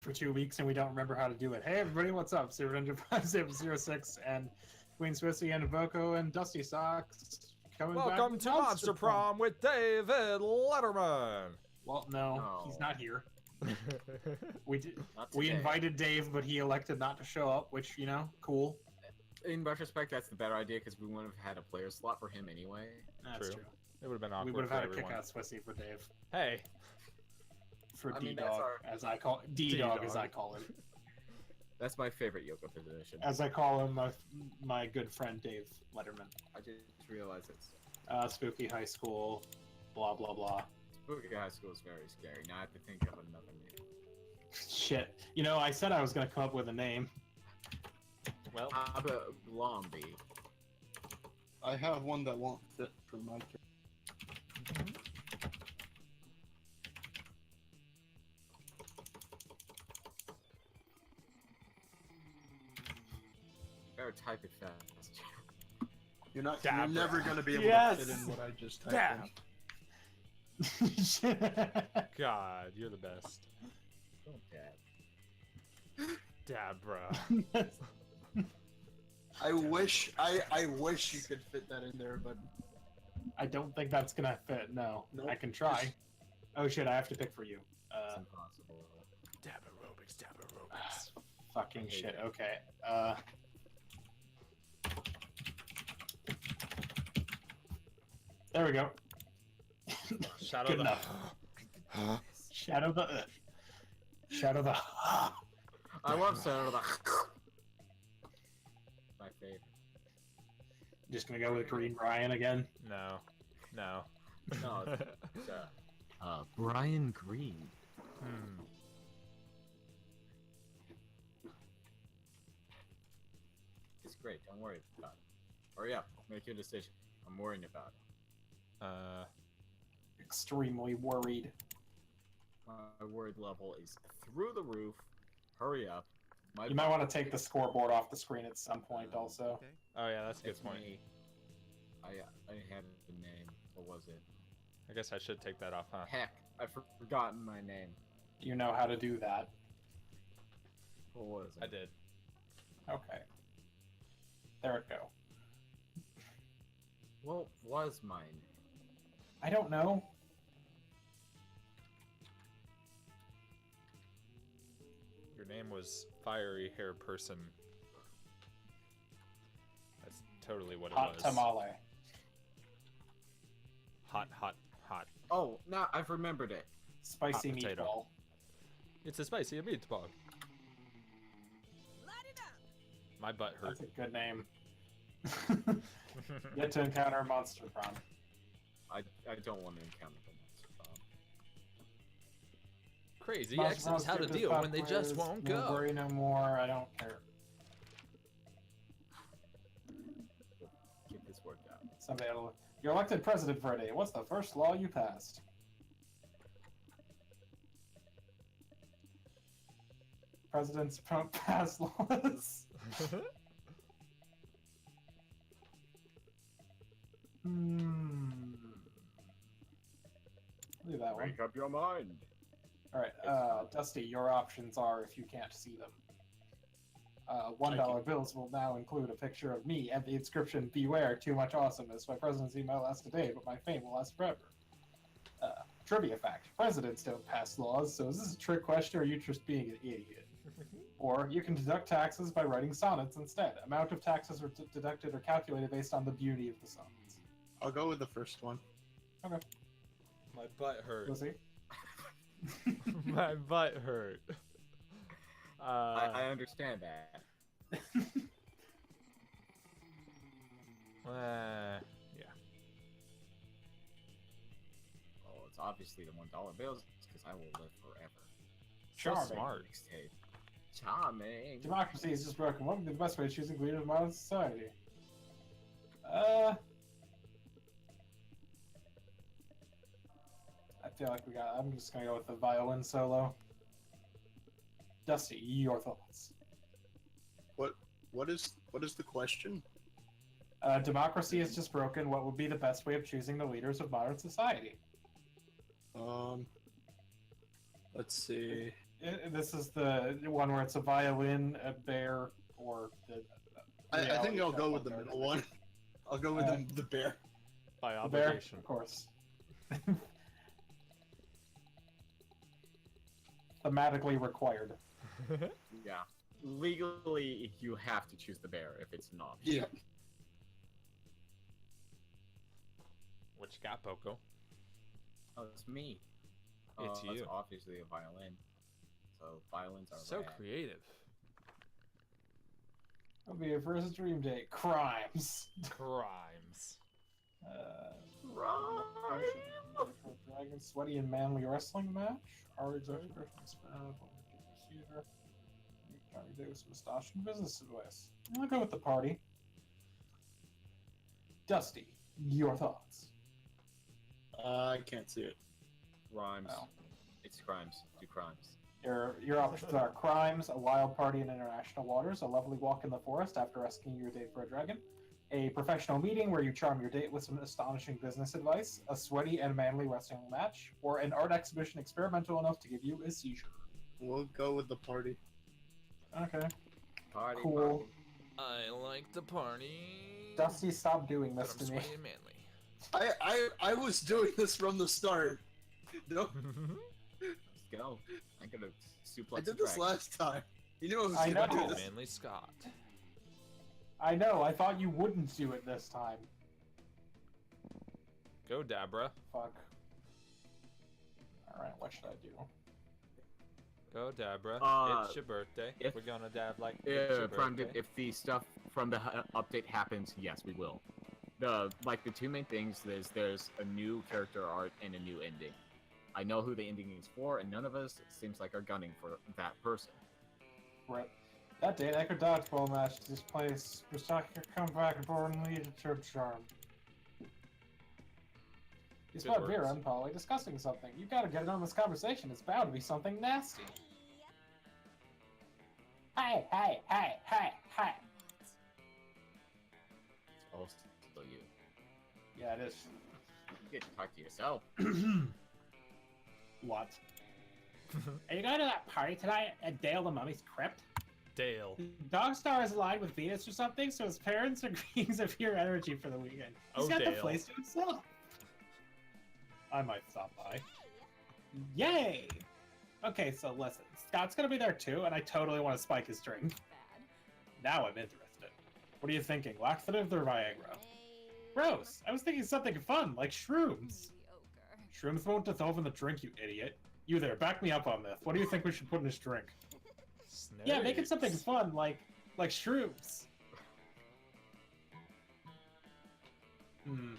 for 2 weeks and we don't remember how to do it. Hey everybody, what's up? superninja5506 and QueenSwissy and Boco and Dusty Socks coming back. Welcome to Monster Prom with David Letterman. Well, no, he's not here. We invited Dave, but he elected not to show up, which, you know, cool. In retrospect, that's the better idea because we wouldn't have had a player slot for him anyway. That's true. It would have been awkward. We would have had a kick-out Swissy for Dave. Hey. For D-Dog, as I call it. D-Dog, as I call it. That's my favorite yoga position. As I call him, my good friend Dave Letterman. I just realized it's... Spooky High School, blah, blah, blah. Spooky High School is very scary. Now I have to think of another name. Shit. You know, I said I was going to come up with a name. Well, how about Blondie? I have one that won't fit for my kid. Better type it fast. You're never gonna be able to fit in what I just typed in. God, you're the best. Don't dab. Dab, bro. I wish you could fit that in there, but I don't think that's gonna fit. No, nope. I can try. Oh shit! I have to pick for you. It's impossible. Dab aerobics, dab aerobics. Fucking shit. It. Okay. There we go. Shadow Good enough. Shadow the. Shadow the. I love Shadow the. My favorite. Just gonna go with Green Brian again? No. No. No. It's, Brian Green. It's great. Don't worry about it. Hurry up. Make your decision. I'm worrying about it. Extremely worried. My worried level is through the roof. Hurry up. You might want to take the scoreboard off the screen at some point, also. Okay. Oh yeah, that's a good point. Me. I had the name. What was it? I guess I should take that off, huh? Heck, I've forgotten my name. You know how to do that. What was it? I did. Okay. There it go. What was my name? I don't know. Your name was Fiery Hair Person. That's totally what it was. Hot tamale. Hot, hot, hot. Oh, now I've remembered it. Spicy Hot potato. meatball. It's a spicy meatball. My butt hurt. That's a good name. Yet to encounter Monster Prom. I don't want to encounter the Monster Prom. Crazy X knows how to deal when they just won't go. Don't worry no more. I don't care. Get this worked out. You're elected president for a day. What's the first law you passed? Presidents don't pass laws. Leave that one. Make up your mind. Alright, Dusty, your options are if you can't see them. $1 bills will now include a picture of me and the inscription, "Beware, too much awesomeness. My presidency might last a day, but my fame will last forever." Trivia fact. Presidents don't pass laws, so is this a trick question or are you just being an idiot? Or you can deduct taxes by writing sonnets instead. Amount of taxes are deducted or calculated based on the beauty of the sonnets. I'll go with the first one. Okay. My butt hurt. We'll see. My butt hurt. I understand that. Yeah. Oh, it's obviously the $1 bills because I will live forever. So Charming. smart. Mixtape. Charming. Democracy is just broken. What would be the best way of choosing leaders of modern society? I feel like I'm just gonna go with the violin solo. Dusty, your thoughts. What is the question? Democracy is just broken. What would be the best way of choosing the leaders of modern society? Let's see. This is the one where it's a violin, a bear, or the. I think I'll go with the middle one. I'll go with the bear. By The bear, obligation. of course. Thematically required. Yeah. Legally, you have to choose the bear if it's not. Yeah. Which got Poco? Oh, it's me. It's you. It's obviously a violin. So violins are So rad. creative. It'll be your first dream date. Crimes. Crimes. Dragon, sweaty and manly wrestling match. Average expression, experimental procedure. Trying to do some moustache and business advice. I'll go with the party. Dusty, your thoughts? I can't see it. Rhymes. Oh. It's crimes. Do crimes. Your options are crimes, a wild party in international waters, a lovely walk in the forest after rescuing your date for a dragon, a professional meeting where you charm your date with some astonishing business advice, a sweaty and manly wrestling match, or an art exhibition experimental enough to give you a seizure. We'll go with the party. Okay. Party. Cool. I like the party. Dusty, stop doing But this I'm to me. sweaty and manly. I was doing this from the start. No, Let's go. I'm gonna suplex I did the this dragon. last time. You knew I was I gonna know. do this. Manly Scott. I know, I thought you wouldn't do it this time. Go, Dabra. Fuck. Alright, what should I do? Go, Dabra. It's your birthday. if- We're gonna dab like it's your Prime, birthday. if the stuff from the update happens, yes, we will. The two main things is there's a new character art and a new ending. I know who the ending is for, and none of us seems like are gunning for that person. Right. That day, Echo dodgeball match takes place. Mustaki come back and born lead to charm. You spot words. Vera and Polly discussing something. You gotta get in on this conversation. It's bound to be something nasty. Hey, hey, hey, hey, hey. It's also still you. Yeah, it is. You get to talk to yourself. What? Are you going to that party tonight at Dale the Mummy's crypt? Dale. Dogstar is aligned with Venus or something, so his parents are greening some pure energy for the weekend. He's Oh, got the Dale. place to himself. I might stop by. Yay! Okay, so listen. Scott's gonna be there too, and I totally want to spike his drink. Now I'm interested. What are you thinking? Laxative or Viagra? Gross! I was thinking something fun, like shrooms. Shrooms won't dissolve in the drink, you idiot. You there, back me up on this. What do you think we should put in this drink? Yeah, make it something fun, like shrooms. Hmm.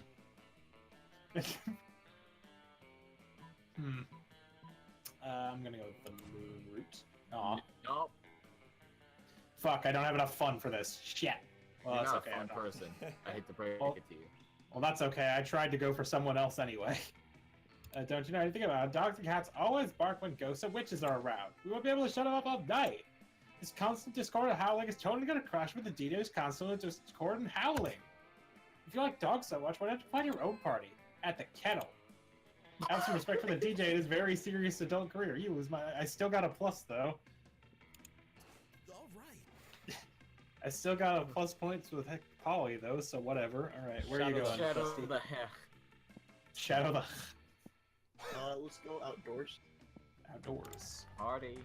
I'm gonna go with the moon root. Aw. Nope. Fuck, I don't have enough fun for this. Shit. Well, You're that's not okay. a fun I'm not. person. I hate to break Well- it to you. Well, that's okay. I tried to go for someone else anyway. Don't you know anything about it? Dogs and cats always bark when ghosts and witches are around. We won't be able to shut them up all night. This constant discord and howling is totally gonna crash with the DJ's constantly discord and howling. If you like dogs so much, why don't you find your own party? At the Kennel. Have some respect for the DJ in his very serious adult career. You lose my... I still got a plus, though. Alright. I still got a plus points with Polly, though, so whatever. Alright, where are you going, Shadow Dusty? the heck. Shadow the... Let's go outdoors. Outdoors. Party.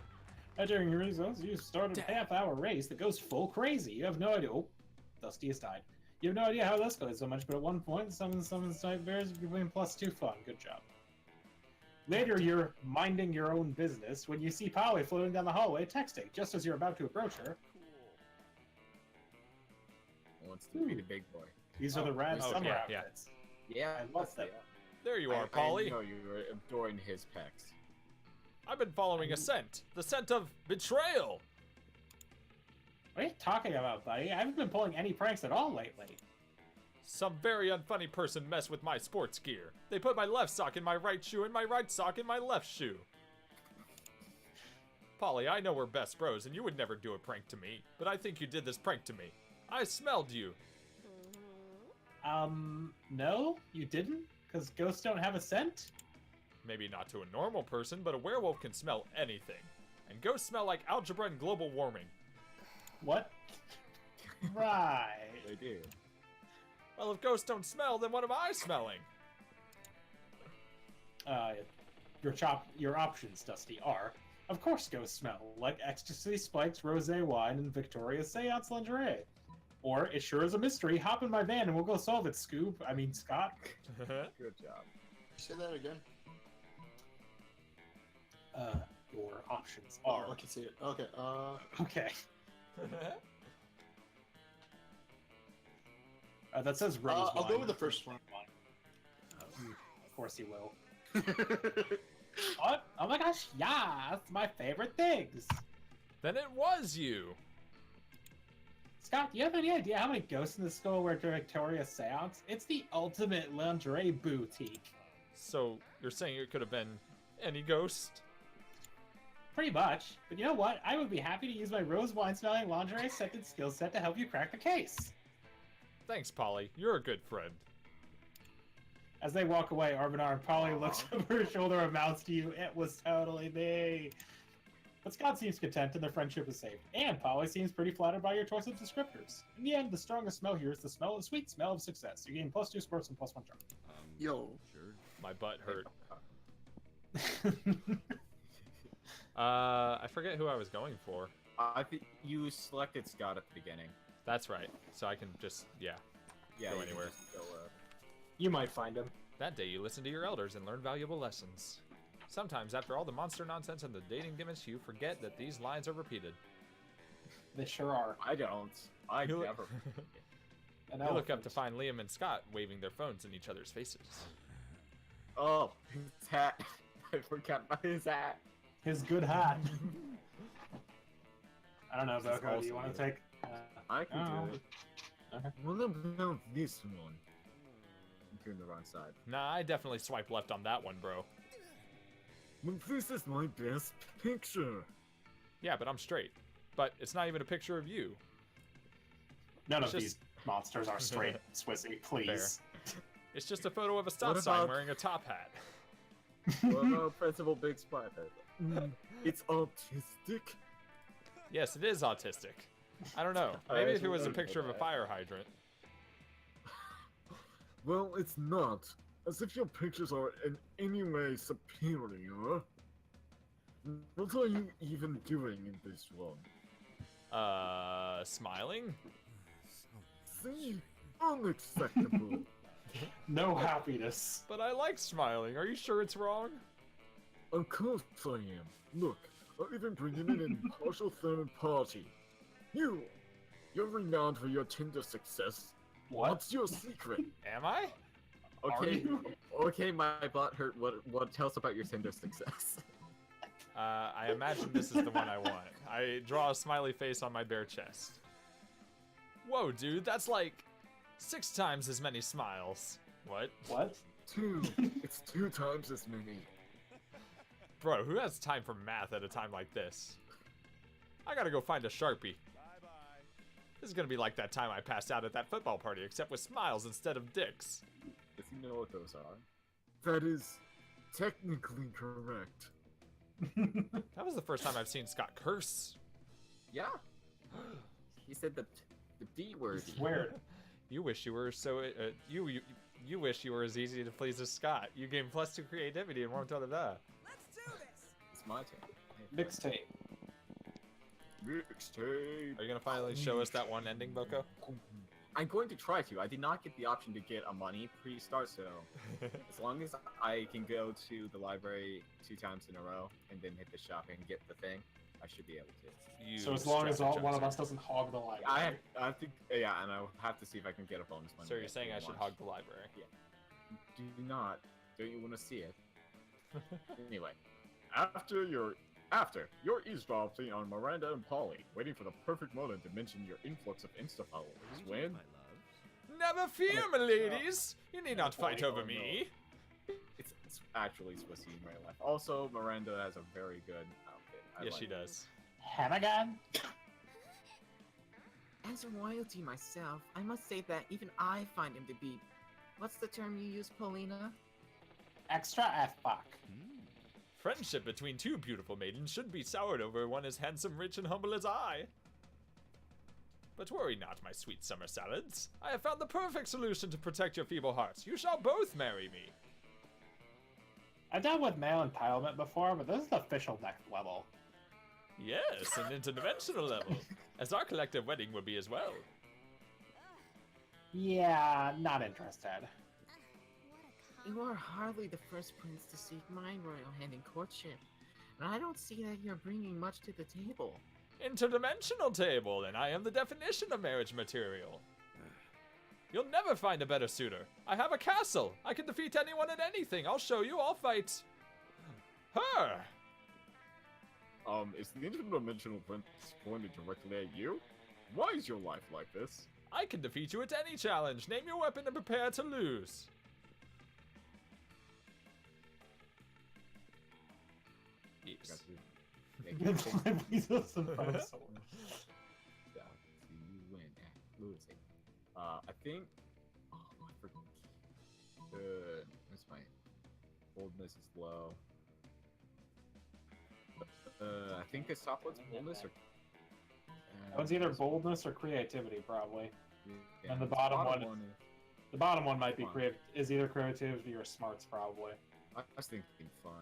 During your results, you started a half-hour race that goes full crazy. You have no idea. Oh, Dusty has died. You have no idea how this goes so much, but at one point, some nightmares are between +2 fun. Good job. Later, you're minding your own business when you see Polly floating down the hallway texting. Just as you're about to approach her, Wants to be the big boy. these are the rad oh, summer yeah. outfits. Yeah, I love them. There you are, I Polly. know you were adoring his pecs. I've been following a scent. The scent of betrayal. What are you talking about, buddy? I haven't been pulling any pranks at all lately. Some very unfunny person messed with my sports gear. They put my left sock in my right shoe and my right sock in my left shoe. Polly, I know we're best bros and you would never do a prank to me, but I think you did this prank to me. I smelled you. No, you didn't? Because ghosts don't have a scent? Maybe not to a normal person, but a werewolf can smell anything. And ghosts smell like algebra and global warming. What? Right. They do. Well, if ghosts don't smell, then what am I smelling? Your options, Dusty, are, of course, ghosts smell like ecstasy spikes, rosé wine, and Victoria's Seance lingerie. Or, it sure is a mystery. Hop in my van and we'll go solve it, Scott. Good job. Say that again. Your options Oh, are. I can see it. Okay. Okay. That says rose wine. I'll go with the first one. Of course you will. What? Oh my gosh, yeah, that's my favorite things. Then it was you. Scott, do you have any idea how many ghosts in the skull wear during Victoria's Seance? It's the ultimate lingerie boutique. So, you're saying it could have been any ghost? Pretty much. But you know what? I would be happy to use my rose wine smelling lingerie scented skill set to help you crack the case. Thanks, Polly. You're a good friend. As they walk away, arm in arm, Polly looks over her shoulder and mouths to you, "It was totally me." But Scott seems content and their friendship is safe. And Polly seems pretty flattered by your choice of descriptors. In the end, the strongest smell here is the sweet smell of success. You gain +2 sports and +1 charm. Yo. Sure. My butt hurt. I forget who I was going for. I think you selected Scott at the beginning. That's right. So I can just, Yeah, Go you can anywhere. just go, You might find him. That day you listen to your elders and learn valuable lessons. Sometimes after all the monster nonsense and the dating gimmicks, you forget that these lines are repeated. They sure are. I don't. I You look- never. An You look up elephant. to find Liam and Scott waving their phones in each other's faces. Oh, his hat. I forgot about his hat. His good hat. I don't know, This is Boko, do also you want to you. take... I can Oh. do it. Okay. What about this one? I'm doing the wrong side. Nah, I definitely swipe left on that one, bro. Well, this is my best picture. Yeah, but I'm straight. But it's not even a picture of you. None It's of just- these monsters are straight, Swissy, please. It's just a photo of a stop What sign about- wearing a top hat. What about Principal Big Spider? It's autistic. Yes, it is autistic. I don't know. I Maybe if it actually was a don't know picture of a that. fire hydrant. Well, it's not. As if your pictures are in any way superior. What are you even doing in this one? Smiling? See? Unacceptable. No happiness. But I like smiling. Are you sure it's wrong? Of course I am. Look, I'll even bring in an impartial third party. You're renowned for your Tinder success. What? What's your secret? Am I? Okay, you? okay, my butt hurt. What? Tell us about your Tinder success. I imagine this is the one I want. I draw a smiley face on my bare chest. Whoa, dude, that's like 6 times as many smiles. What? What? 2. It's 2 times as many. Bro, who has time for math at a time like this? I gotta go find a Sharpie. This is gonna be like that time I passed out at that football party, except with smiles instead of dicks. Does he know what those are? That is technically correct. That was the first time I've seen Scott curse. Yeah. He said the B word. Weird. You wish you were so you wish you were as easy to please as Scott. You gain +2 creativity and won't da. It's my turn. Mixtape. Mixtape. Are you gonna finally show us that one ending, Boko? I'm going to try to. I did not get the option to get a money pre-start, so as long as I can go to the library 2 times in a row and then hit the shop and get the thing, I should be able to. You So as long as one of strategizer. us doesn't hog the library. I think, yeah, and I'll have to see if I can get a bonus money. So you're saying I should hog the library? Do not. Don't you want to see it? Anyway, after you're eavesdropping on Miranda and Polly, waiting for the perfect moment to mention your influx of Insta followers, when Never fear, my ladies. You need not fight over me. it's actually Swissy in real life. Also, Miranda has a very good outfit. I Yes, like she it. does. Hanagan? As a royalty myself, I must say that even I find him to be... What's the term you use, Paulina? Extra F-fuck. Friendship between two beautiful maidens should be soured over one as handsome, rich, and humble as I. But worry not, my sweet summer salads. I have found the perfect solution to protect your feeble hearts. You shall both marry me. I've dealt with male entitlement before, but this is the official next level. Yes, an interdimensional level, as our collective wedding will be as well. Yeah, not interested. You are hardly the first prince to seek my royal hand in courtship, and I don't see that you're bringing much to the table. Interdimensional table, and I am the definition of marriage material. You'll never find a better suitor. I have a castle. I can defeat anyone and anything. I'll show you. I'll fight her. Is the interdimensional prince pointed directly at you? Why is your life like this? I can defeat you at any challenge. Name your weapon and prepare to lose. Yes. He's a surprise. Losing. I think. Oh, I forgot. Where's my boldness is low. I think the top one's boldness or. That one's either boldness or creativity, probably. Yeah, And the bottom one, is. the bottom one might be Fun. is either creativity or smarts, probably. I was thinking fun.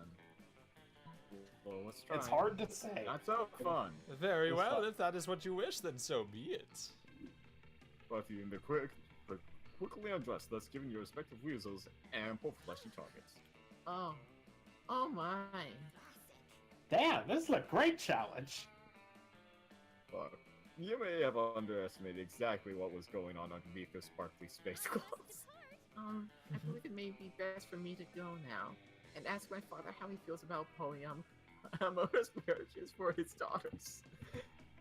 Well, let's try. It's hard to say. Not so fun. Very It's well. fun. If that is what you wish, then so be it. Buffy and the quickly undressed, thus giving your respective weasels ample fleshy targets. Oh. Oh my. Damn, this is a great challenge. But you may have underestimated exactly what was going on underneath those sparkly space clothes. I believe it may be best for me to go now and ask my father how he feels about polyamorous marriages for his daughters.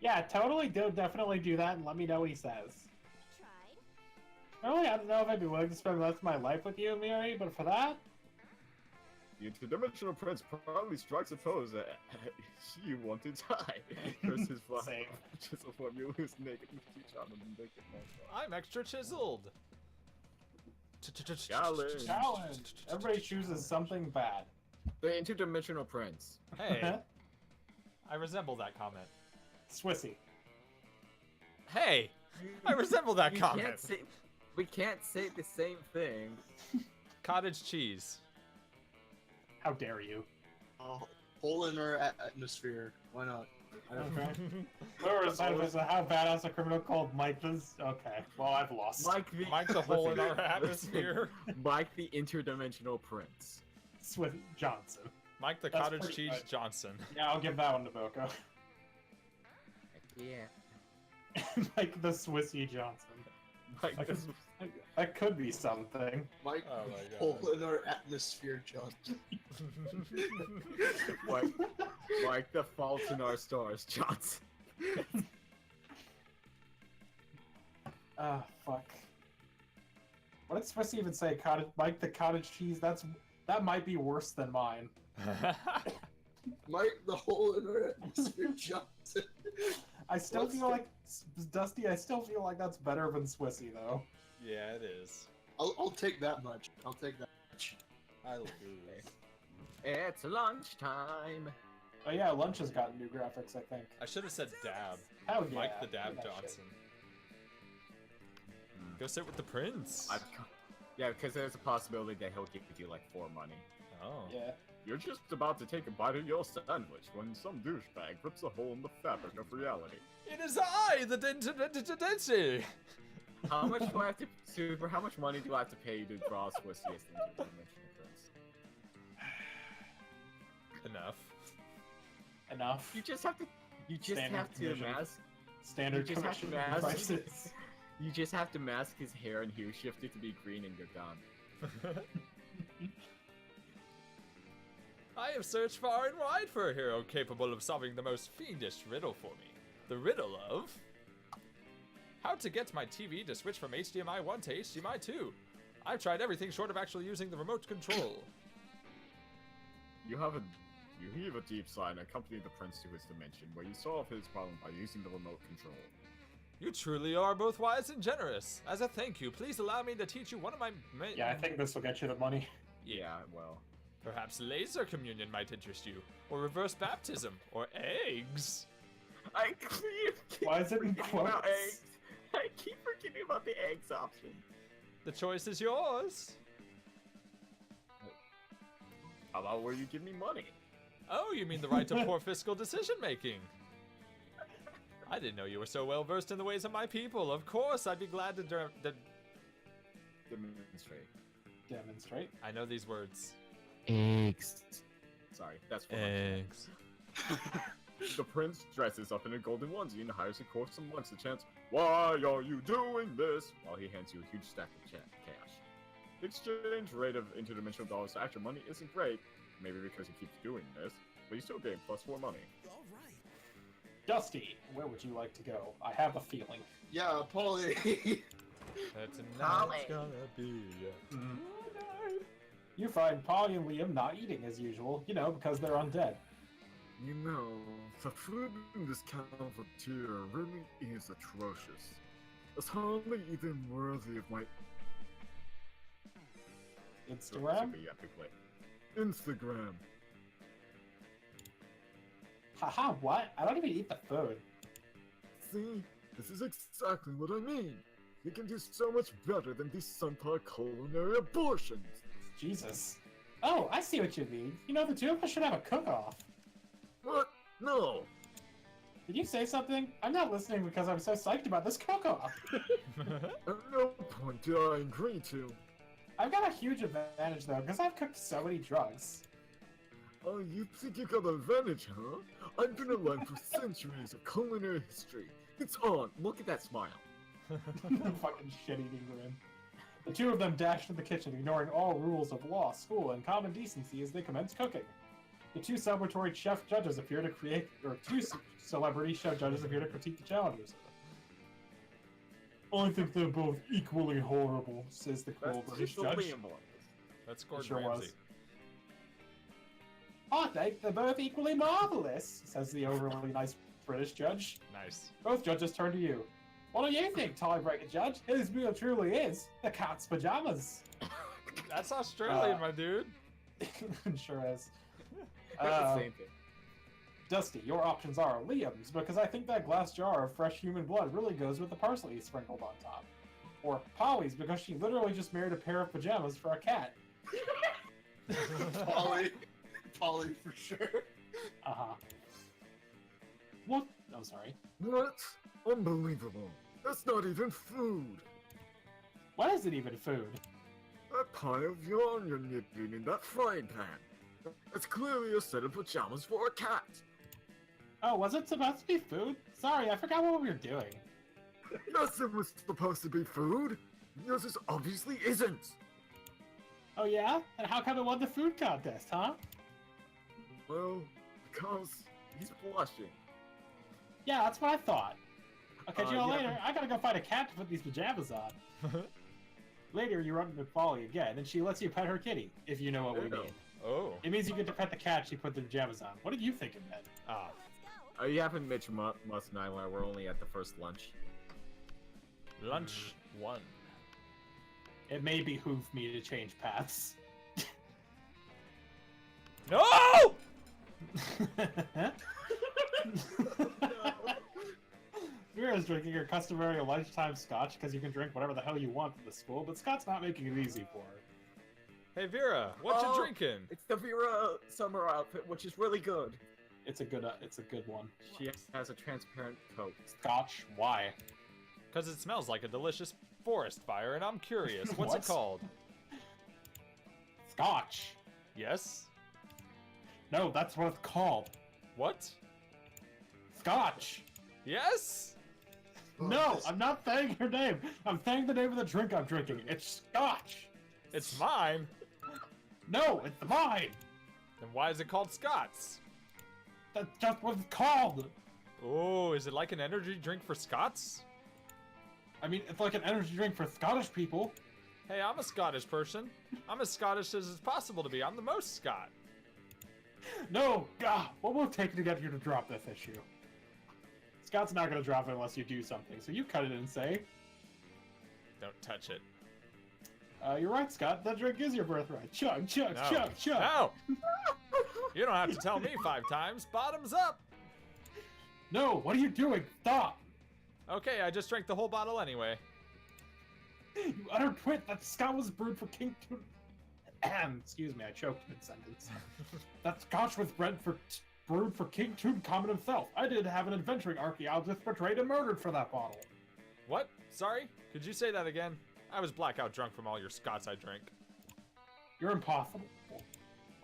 Yeah, totally definitely do that and let me know what he says. Really, I don't know if I'd be willing to spend the rest of my life with you, Miri, but for that, The interdimensional prince proudly strikes a pose that you want to die. Curse his father. Same. Just before you lose naked with each other and make it more fun. I'm extra chiseled. Challenge. challenge. Everybody chooses something bad. The interdimensional prince. Hey, I resemble that comment. Swissy. Hey, I resemble that We comment. can't say the same thing. Cottage cheese. How dare you? Hole in our atmosphere. Why not? I don't know. Where was how badass a criminal called Mike is? Okay, well, I've lost. Mike the hole in our atmosphere. Mike the interdimensional prince. Swiss Johnson. Mike the That's cottage pretty cheese good. Johnson. Yeah, I'll give that one to Boko. Yeah. Mike the Swissy Johnson. Mike Like, the that could be something. Mike, Oh my God. hole in our atmosphere, John. Mike the fault in our stars, Johnson. Ah, fuck. What did Swissy even say? Mike the cottage cheese? That might be worse than mine. Mike, the hole in our atmosphere, Johnson. I still What's feel the- like Dusty. I still feel like that's better than Swissy though. Yeah, it is. I'll take that much. I'll take that much. I lose. It's lunchtime. Oh yeah, Lunch has gotten new graphics. I think. I should have said dab. Hell yeah. Mike the Dab do that shit. Johnson. Go sit with the prince. Yeah, because there's a possibility that he'll give you like 4 money. Oh. Yeah. You're just about to take a bite of your sandwich when some douchebag rips a hole in the fabric of reality. It is I, the Denti. How much do I have to Super? How much money do I have to pay to draw Swissy as the interdimensional prince? Enough. Enough. You just have to. You just Standard have to commission. mask. Standard You just have to commission mask. prices. You just have to mask his hair and hue shift it to be green, and you're done. I have searched far and wide for a hero capable of solving the most fiendish riddle for me. The riddle of how to get my TV to switch from HDMI 1 to HDMI 2. I've tried everything short of actually using the remote control. You heave a deep sigh and accompany the prince to his dimension, where you solve his problem by using the remote control. You truly are both wise and generous. As a thank you, please allow me to teach you one of my Yeah, I think this will get you the money. Yeah, well. Perhaps laser communion might interest you, or reverse baptism, or eggs. I keep Why is it in forgetting about quotes? eggs. I keep forgetting about the eggs option. The choice is yours. How about where you give me money? Oh, you mean the right to poor fiscal decision making? I didn't know you were so well versed in the ways of my people. Of course, I'd be glad to Demonstrate. Demonstrate. I know these words. Eggs. Sorry, that's for Eggs. The prince dresses up in a golden onesie and hires a course and monks to chant, "Why are you doing this?" while he hands you a huge stack of cash. The exchange rate of interdimensional dollars to actual money isn't great, maybe because he keeps doing this, but you still gain +4 money. Dusty, where would you like to go? I have a feeling. Yeah, Polly. That's Polly. gonna be. You find Polly and Liam not eating as usual, you know, because they're undead. You know, the food in this cafeteria really is atrocious. It's hardly even worthy of my Instagram? Super epic way. Instagram. Haha, what? I don't even eat the food. See, this is exactly what I mean. You can do so much better than these subpar culinary abortions. Jesus. Oh, I see what you mean. You know, the two of us should have a cook-off. What? No. Did you say something? I'm not listening because I'm so psyched about this cook-off. At no point did I agree to. I've got a huge advantage, though, because I've cooked so many drugs. Oh, you think you got an advantage, huh? I've been alive for centuries of culinary history. It's on. Look at that smile. Fucking shit-eating grin. The two of them dashed to the kitchen, ignoring all rules of law, school, and common decency as they commenced cooking. The two celebratory chef judges appear to create, or two celebrity chef judges appear to critique the challengers. I think they're both equally horrible, says the cruel British judge. That's Gordon Sure Ramsay. was. I think they're both equally marvelous, says the overly nice British judge. Nice. Both judges turn to you. What do you think, tiebreaker judge? His meal truly is the cat's pajamas. That's Australian, my dude. Sure is. The same thing. Dusty, your options are Liam's, because I think that glass jar of fresh human blood really goes with the parsley sprinkled on top. Or Polly's, because she literally just married a pair of pajamas for a cat. Polly. Polly for sure. Uh-huh. What? Oh, sorry. What? Unbelievable. That's not even food. What is it even food? That pile of yarn you're nipping in that frying pan. That's clearly a set of pajamas for a cat. Oh, was it supposed to be food? Sorry, I forgot what we were doing. Yes, it was supposed to be food. Yours is obviously isn't. Oh yeah? And how come it won the food contest, huh? Well, because he's blushing. Yeah, that's what I thought. I'll catch you all yeah. later. I gotta go find a cat to put these pajamas on. Later, you run into Polly again, and she lets you pet her kitty, if you know what we mean. Oh. It means you get to pet the cat she put the pajamas on. What did you think of that? Ah. You haven't Mitch Musk and I when we're only at the first lunch. Lunch 1. It may behoove me to change paths. No! Vera's drinking her customary lunchtime scotch because you can drink whatever the hell you want from the school, but Scott's not making it easy for her. Hey Vera, what you drinking? It's the Vera summer outfit, which is really good. It's a good one. She has a transparent coat. Scotch? Why? Because it smells like a delicious forest fire, and I'm curious. What's it What? called? Scotch. Yes? No, that's what it's called. What? Scotch. Yes? No, I'm not saying your name. I'm saying the name of the drink I'm drinking. It's Scotch. It's mine. No, it's mine. Then why is it called Scots? That's just what it's called. Oh, is it like an energy drink for Scots? I mean, it's like an energy drink for Scottish people. Hey, I'm a Scottish person. I'm as Scottish as it's possible to be. I'm the most Scot. No, God, what will it take to get you to drop this issue? Scott's not gonna drop it unless you do something, so you cut it and say, Don't touch it. You're right, Scott. That drink is your birthright. Chug, chug, No. chug, chug. No! You don't have to tell me 5 times. Bottoms up! No, what are you doing? Stop! Okay, I just drank the whole bottle anyway. You utter twit! That Scott was brewed for King Toon. Excuse me, I choked mid-sentence. That Scotch was brewed for King Tutankhamun himself. I did have an adventuring archaeologist betrayed and murdered for that bottle. What? Sorry? Could you say that again? I was blackout drunk from all your Scots I drank. You're impossible.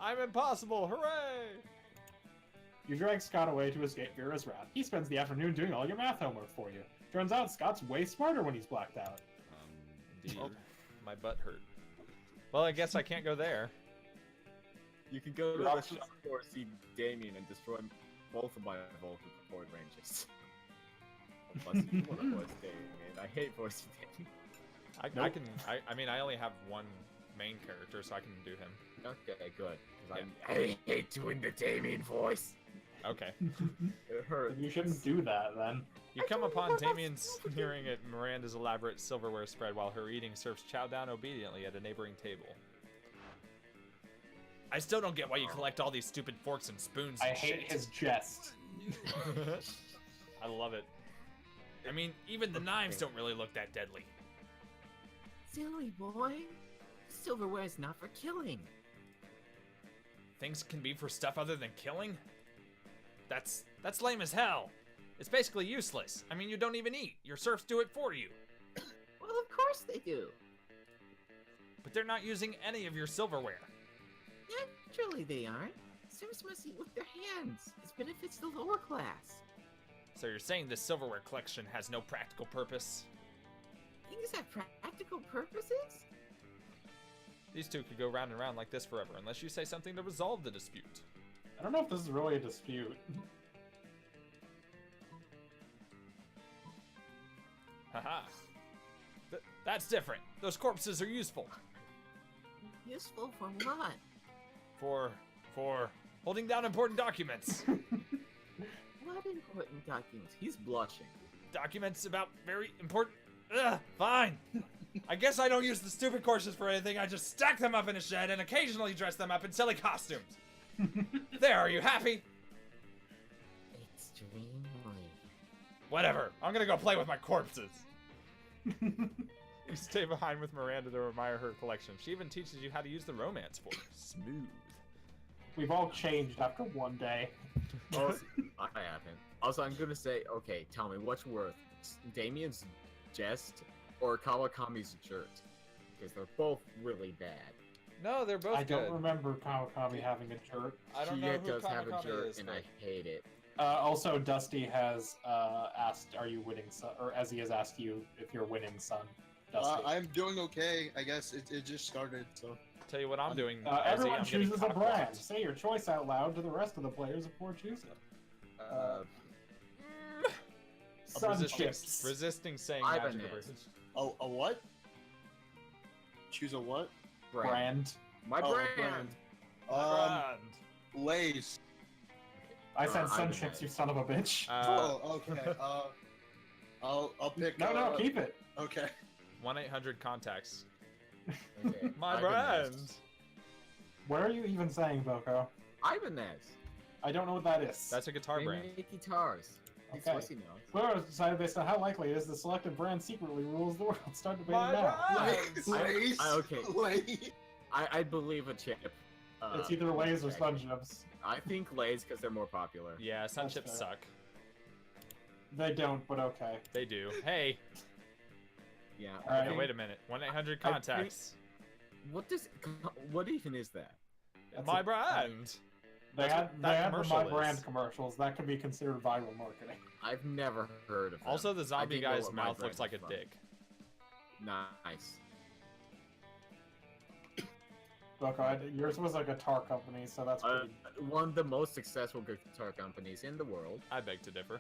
I'm impossible! Hooray! You drag Scott away to escape Vera's wrath. He spends the afternoon doing all your math homework for you. Turns out Scott's way smarter when he's blacked out. Indeed. My butt hurt. Well, I guess I can't go there. You can go to the shop or see Damien and destroy both of my Vulcan support ranges. Plus, you want to voice Damien. I hate voicing Damien. I mean, I only have one main character, so I can do him. Okay, good. 'Cause Yeah. I hate doing the Damien voice. Okay. It hurts. You shouldn't do that, then. You come upon Damien sneering at Miranda's elaborate silverware spread while her eating serves chow down obediently at a neighboring table. I still don't get why you collect all these stupid forks and spoons I and hate shit. his jest. I love it. I mean, even the knives don't really look that deadly. Silly boy. Silverware is not for killing. Things can be for stuff other than killing? That's lame as hell. It's basically useless. I mean, you don't even eat. Your serfs do it for you. Well, of course they do. But they're not using any of your silverware. Naturally they aren't. Serfs must eat with their hands. This benefits the lower class. So you're saying this silverware collection has no practical purpose? Things have practical purposes? These two could go round and round like this forever unless you say something to resolve the dispute. I don't know if this is really a dispute. Haha. That's different. Those corpses are useful. Useful for what? For holding down important documents. What important documents? He's blushing. Documents about very important... Ugh, fine. I guess I don't use the stupid courses for anything. I just stack them up in a shed and occasionally dress them up in silly costumes. There, are you happy? Extremely. Whatever. I'm gonna go play with my corpses. You stay behind with Miranda to admire her collection. She even teaches you how to use the romance fork. Smooth. We've all changed after one day. Also, I haven't. Also, I'm gonna say, okay, tell me, what's worth? Damien's jest or Kawakami's jerk? Because they're both really bad. No, they're both I good. don't remember Kawakami having a jerk. I don't know Kiya who does have a Kamikami jerk, is, and but- I hate it. Also, Dusty has asked, "Are you winning, son?" Or as he has asked you if you're winning, son. Dusty. I'm doing okay. I guess it just started, so. Tell you what I'm doing. Everyone I'm getting chooses a cock brand. blocked. Say your choice out loud to the rest of the players before choosing. Sun chips. Resisting saying Ibanez. magic words. Oh, a what? Choose a what? Brand. My Oh, brand. Brand. Lays. I said sun Ibanez. chips, you son of a bitch. Oh, okay. I'll pick. No, keep it. Okay. 1-800 contacts. Okay. My Ibanez. brand. Where are you even saying, Boco? Ibanez. I don't know what that is. That's a guitar They brand. make guitars. Okay. Swissy knows. Players decided based on how likely it is the selected brand secretly rules the world. Start debating My now. brand. Lays. okay. Lays. I believe a chip. It's either Lays or Sun Chips. I think Lays because they're more popular. Yeah, sun That's chips fair. suck. They don't, but okay. They do. Hey, Yeah. Alright. no, wait a minute. 1-800 contacts. What even is that? That's My a- brand. They That's had what they that had the commercial My is. Brand commercials. That could be considered viral marketing. I've never heard of them. Also, the I zombie didn't know guy's what My mouth Brand looks like a was from. dick. Nice. Boco, yours was a guitar company, so that's pretty. One of the most successful guitar companies in the world. I beg to differ.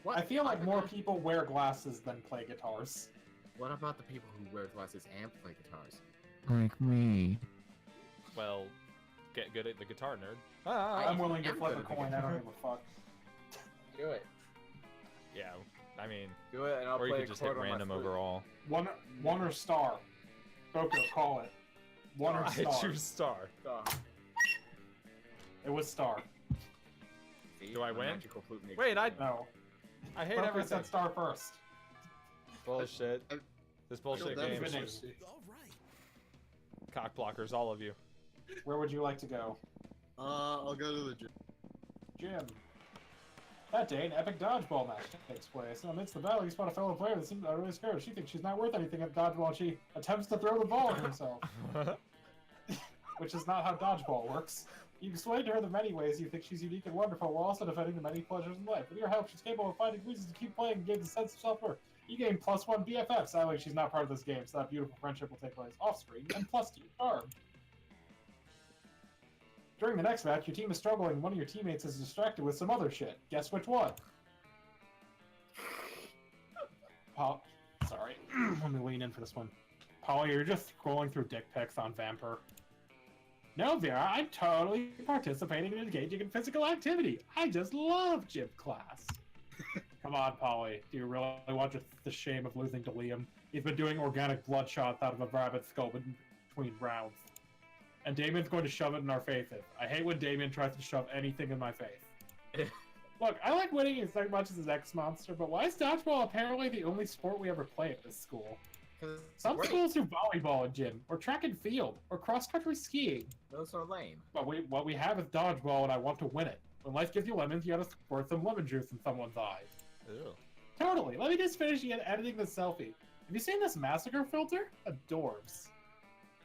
What? I feel like more people wear glasses than play guitars. What about the people who wear glasses and play guitars? Like me. Well, get good at the guitar, nerd. I'm willing to am flip a good at the coin. I don't guitar. give a fuck. Do it. Yeah, I mean, Do it, and I'll or you play could a just hit chord on my random flute. overall. One or star. Boko, call it. One or I star. choose star. It was star. See, Do I the win? magical flute makes Wait, it I win. No. hate Boko everything. said star first. Bullshit. This bullshit That game. was Winning. Swissy. Cock blockers, all of you. Where would you like to go? I'll go to the gym. Jim. That day, an epic dodgeball match takes place. And amidst the battle, you spot a fellow player that seems utterly scared. She thinks she's not worth anything at dodgeball, and she attempts to throw the ball at herself. Which is not how dodgeball works. You explain to her the many ways you think she's unique and wonderful, while also defending the many pleasures in life. With your help, she's capable of finding reasons to keep playing and gain a sense of self-worth. You gain +1 BFF. Sadly, she's not part of this game, so that beautiful friendship will take place off-screen, and +2 charm. During the next match, your team is struggling, and one of your teammates is distracted with some other shit. Guess which one? Paul, sorry. Let me lean in for this one. Polly, you're just scrolling through dick pics on Vamper. No, Vera, I'm totally participating and engaging in physical activity. I just love gym class. Come on, Polly. Do you really want the shame of losing to Liam? He's been doing organic blood shots out of a rabbit skull between rounds. And Damien's going to shove it in our faces. I hate when Damien tries to shove anything in my face. Look, I like winning as much as his ex-monster, but why is dodgeball apparently the only sport we ever play at this school? Some schools do volleyball and gym, or track and field, or cross-country skiing. Those are lame. But what we have is dodgeball, and I want to win it. When life gives you lemons, you gotta squirt some lemon juice in someone's eyes. Ew. Totally. Let me just finish editing this selfie. Have you seen this massacre filter? Adorbs.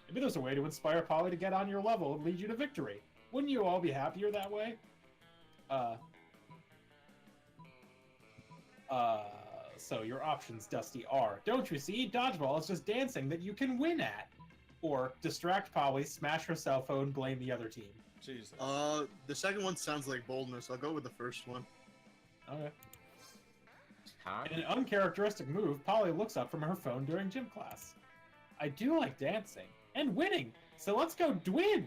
Maybe there's a way to inspire Polly to get on your level and lead you to victory. Wouldn't you all be happier that way? So your options, Dusty, are, don't you see, dodgeball is just dancing that you can win at. Or distract Polly, smash her cell phone, blame the other team. Jesus. The second one sounds like boldness. I'll go with the first one. Okay. Huh? In an uncharacteristic move, Polly looks up from her phone during gym class. I do like dancing. And winning! So let's go dwin!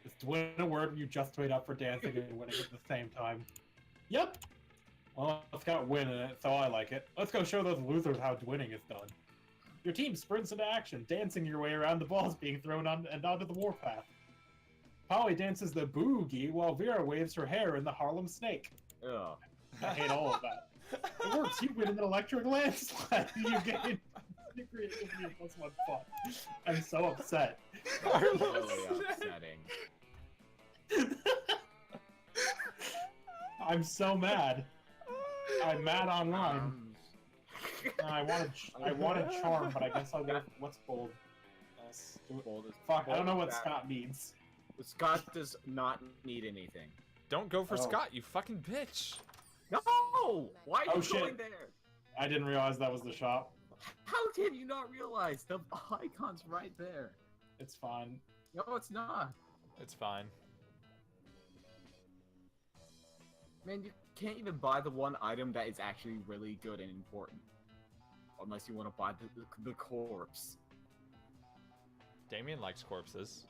Is dwin a word where you just wait up for dancing and winning at the same time? Yep! Well, it's got win in it, so I like it. Let's go show those losers how dwinning is done. Your team sprints into action, dancing your way around the balls being thrown on and onto the warpath. Polly dances the boogie while Vera waves her hair in the Harlem Snake. Ugh. I hate all of that. It works. You win an electric landslide. You gain. You create a +1 fun. I'm so upset. Really upsetting. I'm so mad. I'm mad online. I wanted charm, but I guess I'll go. What's bold? Bold is- Fuck, I don't know what that- Scott means. Scott does not need anything. Don't go for Oh. Scott, you fucking bitch. No! Why are Oh, you shit. going there? I didn't realize that was the shop. How did you not realize? The icon's right there. It's fine. No, it's not. It's fine. Man, you can't even buy the one item that is actually really good and important. Unless you want to buy the corpse. Damien likes corpses.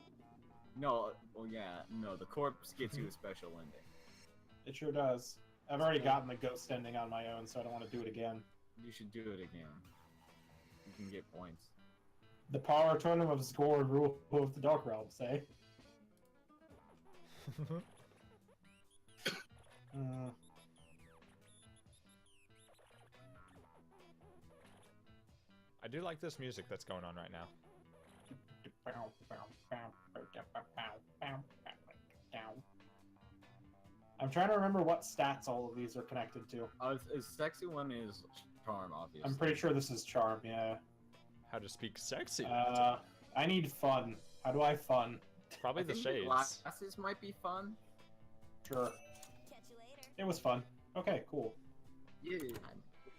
No, well, yeah, no, the corpse gets you a special ending. It sure does. I've already gotten the ghost ending on my own, so I don't want to do it again. You should do it again. You can get points. The power tournament of score and rule of the Dark Realms, eh? I do like this music that's going on right now. I'm trying to remember what stats all of these are connected to. A sexy one is charm, obviously. I'm pretty sure this is charm, yeah. How to speak sexy. I need fun. How do I fun? Probably I the think shades. glasses might be fun. Sure. Catch you later. It was fun. Okay, cool. Yeah.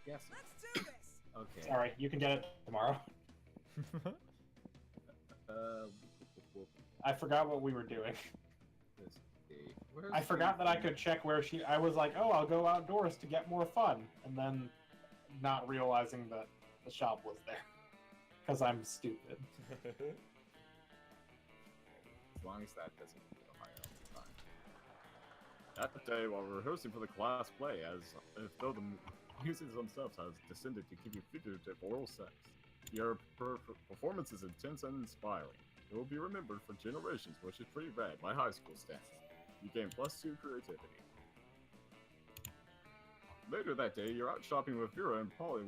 Yes. Let's do this. Okay. Sorry, you can get it tomorrow. I forgot what we were doing. Let's see. Where's I forgot that I could check where I was like, oh, I'll go outdoors to get more fun. And then not realizing that the shop was there. Because I'm stupid. As long as that doesn't go higher all the time. That day, while rehearsing for the class play, as if though the muses themselves has descended to give you figurative oral sex, Your performance is intense and inspiring. It will be remembered for generations, which is pretty rad by high school standards. You gain +2 creativity. Later that day, you're out shopping with Vera and Polly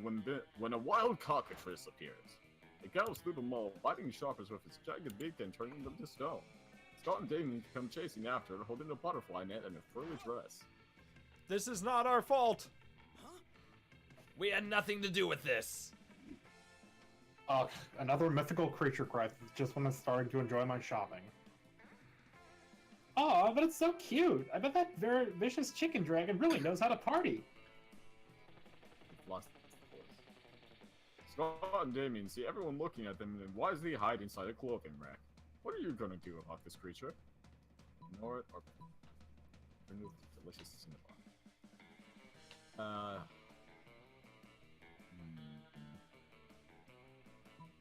when a wild cockatrice appears. It gallops through the mall, biting shoppers with its jagged beak and turning them to stone. Scott and Damien come chasing after it, holding a butterfly net and a frilly dress. This is not our fault. We had nothing to do with this. Another mythical creature cries just when I'm starting to enjoy my shopping. Oh, but it's so cute. I bet that very vicious chicken dragon really knows how to party. Lost the voice. Scott and Damien see everyone looking at them and wisely hide inside a clothing rack. What are you gonna do about this creature? Ignore it or remove the delicious Cinnabon.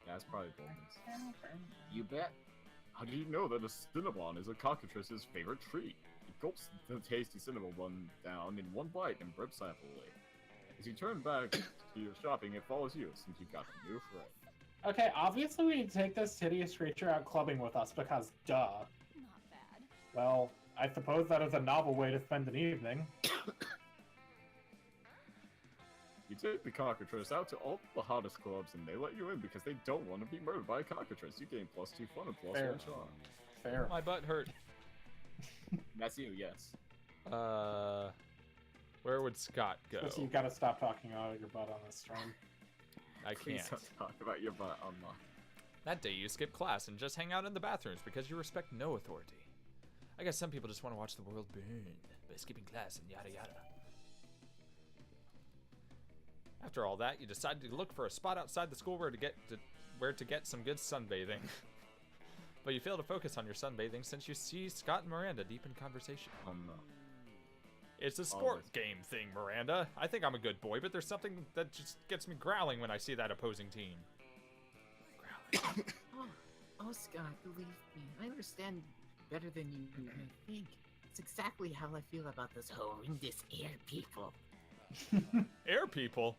That's probably boldness. You bet. How do you know that a Cinnabon is a cockatrice's favorite treat? It gulps the tasty Cinnabon down in one bite and burps happily. As you turn back to your shopping, it follows you since you've got a new friend. Okay, obviously we need to take this hideous creature out clubbing with us because, duh. Not bad. Well, I suppose that is a novel way to spend an evening. You take the cockatrice out to all the hottest clubs and they let you in because they don't want to be murdered by a cockatrice. You gain +2 fun and +1 Fair. charm. Fair. My butt hurt. That's you, yes. Where would Scott go? So you gotta stop talking out of your butt on this stream. I Please can't. don't talk about your butt online. That day you skip class and just hang out in the bathrooms because you respect no authority. I guess some people just want to watch the world burn by skipping class and yada yada. After all that, you decided to look for a spot outside the school where to get some good sunbathing. But you fail to focus on your sunbathing since you see Scott and Miranda deep in conversation. Oh no. It's a sport game thing, Miranda. I think I'm a good boy, but there's something that just gets me growling when I see that opposing team. Growling. Oh, Scott, believe me, I understand better than you may think. It's exactly how I feel about those horrendous air people. Air people?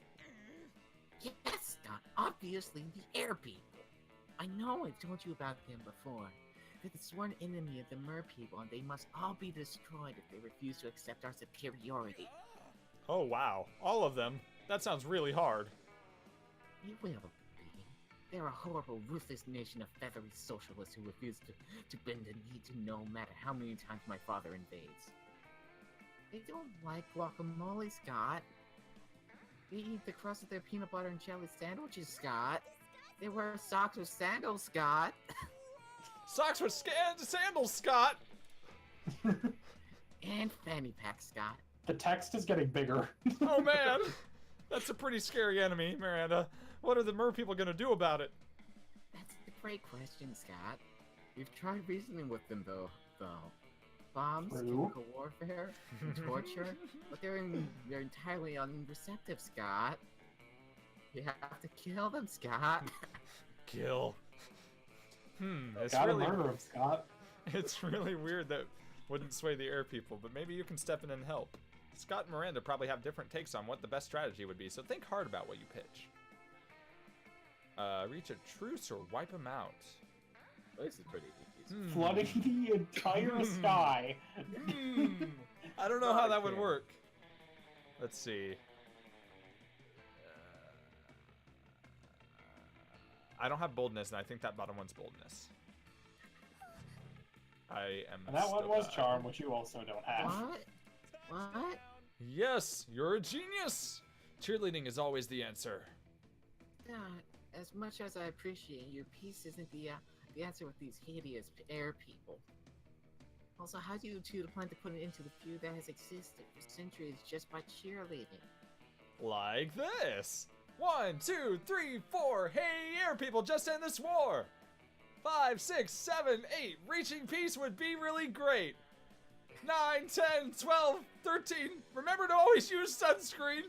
Yes, Scott, obviously the air people. I know I've told you about them before. They're the sworn enemy of the mer people, and they must all be destroyed if they refuse to accept our superiority. Oh wow, all of them? That sounds really hard. You will be. They're a horrible, ruthless nation of feathery socialists who refuse to bend the knee to no matter how many times my father invades. They don't like guacamole, Scott. They eat the crust of their peanut butter and jelly sandwiches, Scott. They wear socks with sandals, Scott. Socks with sandals, Scott! And fanny pack, Scott. The text is getting bigger. Oh man! That's a pretty scary enemy, Miranda. What are the mer people gonna do about it? That's a great question, Scott. We've tried reasoning with them, though. Bombs, True. chemical warfare, and torture, but they're entirely unreceptive, Scott. You have to kill them, Scott. Kill. It's Gotta really, murder him, Scott. it's really weird that wouldn't sway the air people, but maybe you can step in and help. Scott and Miranda probably have different takes on what the best strategy would be, so think hard about what you pitch. Reach a truce or wipe them out. This is pretty easy. Flooding the entire sky. I don't know how that would work. Let's see. I don't have boldness, and I think that bottom one's boldness. I am. And that one still was bad. charm, which you also don't have. What? Yes, you're a genius. Cheerleading is always the answer. Scott, as much as I appreciate your peace isn't the answer with these hideous air people. Also, how do you two plan to put an end to the feud that has existed for centuries just by cheerleading? Like this. 1, 2, 3, 4. Hey, air people, just end this war. 5, 6, 7, 8. Reaching peace would be really great. 9, 10, 12, 13. Remember to always use sunscreen.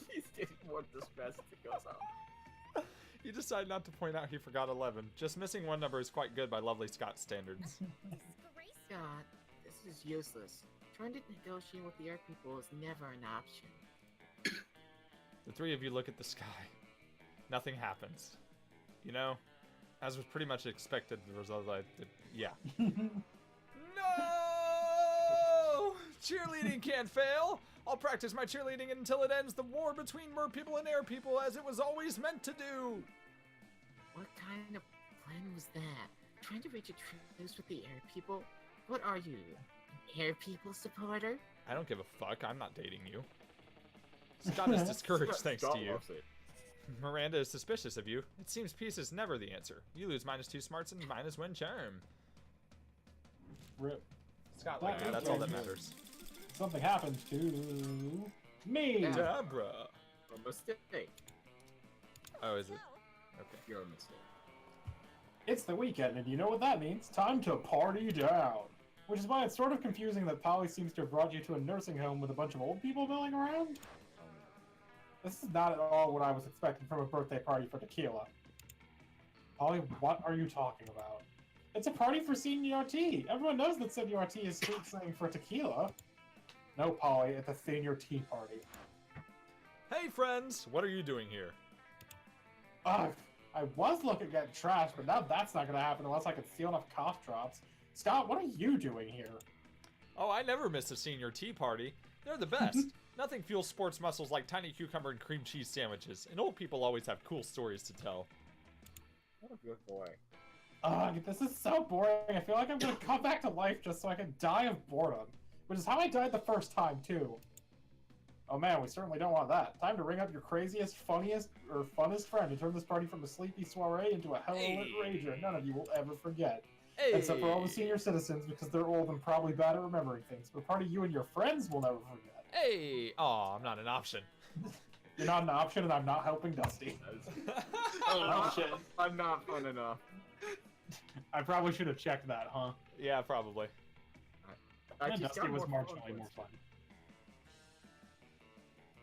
He's getting more distressed as it goes on. You decide not to point out he forgot 11. Just missing one number is quite good by lovely Scott standards. Scott, this is useless. Trying to negotiate with the air people is never an option. The three of you look at the sky. Nothing happens. You know, as was pretty much expected, the result I did. Yeah. No! Cheerleading can't fail! I'll practice my cheerleading until it ends the war between mer people and air people as it was always meant to do! What kind of plan was that? Trying to reach a truce with the air people? What are you? An air people supporter? I don't give a fuck, I'm not dating you. Scott is discouraged thanks to you. Miranda is suspicious of you. It seems peace is never the answer. You lose -2 smarts and -1 charm. Rip. Scott, like that, that's all that matters. Something happened to me. Yeah. Dabra. A mistake. Oh, is it? Okay. You're a mistake. It's the weekend, and you know what that means. Time to party down. Which is why it's sort of confusing that Polly seems to have brought you to a nursing home with a bunch of old people milling around. This is not at all what I was expecting from a birthday party for Tequila. Polly, what are you talking about? It's a party for Senior T. Everyone knows that Senior T is street slang for tequila. No, Polly, it's a Senior T party. Hey friends, what are you doing here? Ugh, I was looking at trash, but now that's not gonna happen unless I can steal enough cough drops. Scott, what are you doing here? Oh, I never miss a senior tea party. They're the best. Nothing fuels sports muscles like tiny cucumber and cream cheese sandwiches, and old people always have cool stories to tell. What a good boy. Ugh, this is so boring. I feel like I'm gonna come back to life just so I can die of boredom. Which is how I died the first time, too. Oh man, we certainly don't want that. Time to ring up your craziest, funniest, or funnest friend and turn this party from a sleepy soiree into a hell-lit rager none of you will ever forget. Hey. Except for all the senior citizens, because they're old and probably bad at remembering things. But party you and your friends will never forget. Hey! Aw, I'm not an option. You're not an option, and I'm not helping Dusty. Oh, shit. I'm not fun enough. I probably should have checked that, huh? Yeah, probably. I Yeah, just Dusty got was more marginally more fun.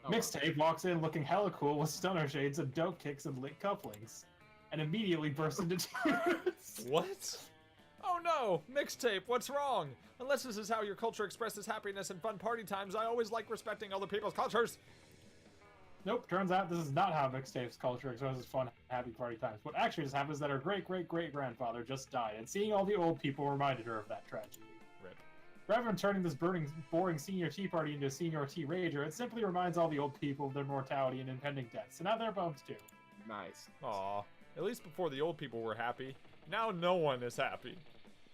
Oh, Mixtape walks in looking hella cool with stunner shades and dope kicks and lit couplings. And immediately bursts into tears. What? Oh no! Mixtape, what's wrong? Unless this is how your culture expresses happiness and fun party times, I always like respecting other people's cultures. Nope, turns out this is not how Mixtape's culture expresses fun, happy party times. What actually just happened is that her great-great-great-grandfather just died, and seeing all the old people reminded her of that tragedy. Rip. Rather than turning this boring senior tea party into a senior tea rager, it simply reminds all the old people of their mortality and impending death, so now they're bummed too. Nice. Aw. At least before the old people were happy. Now no one is happy.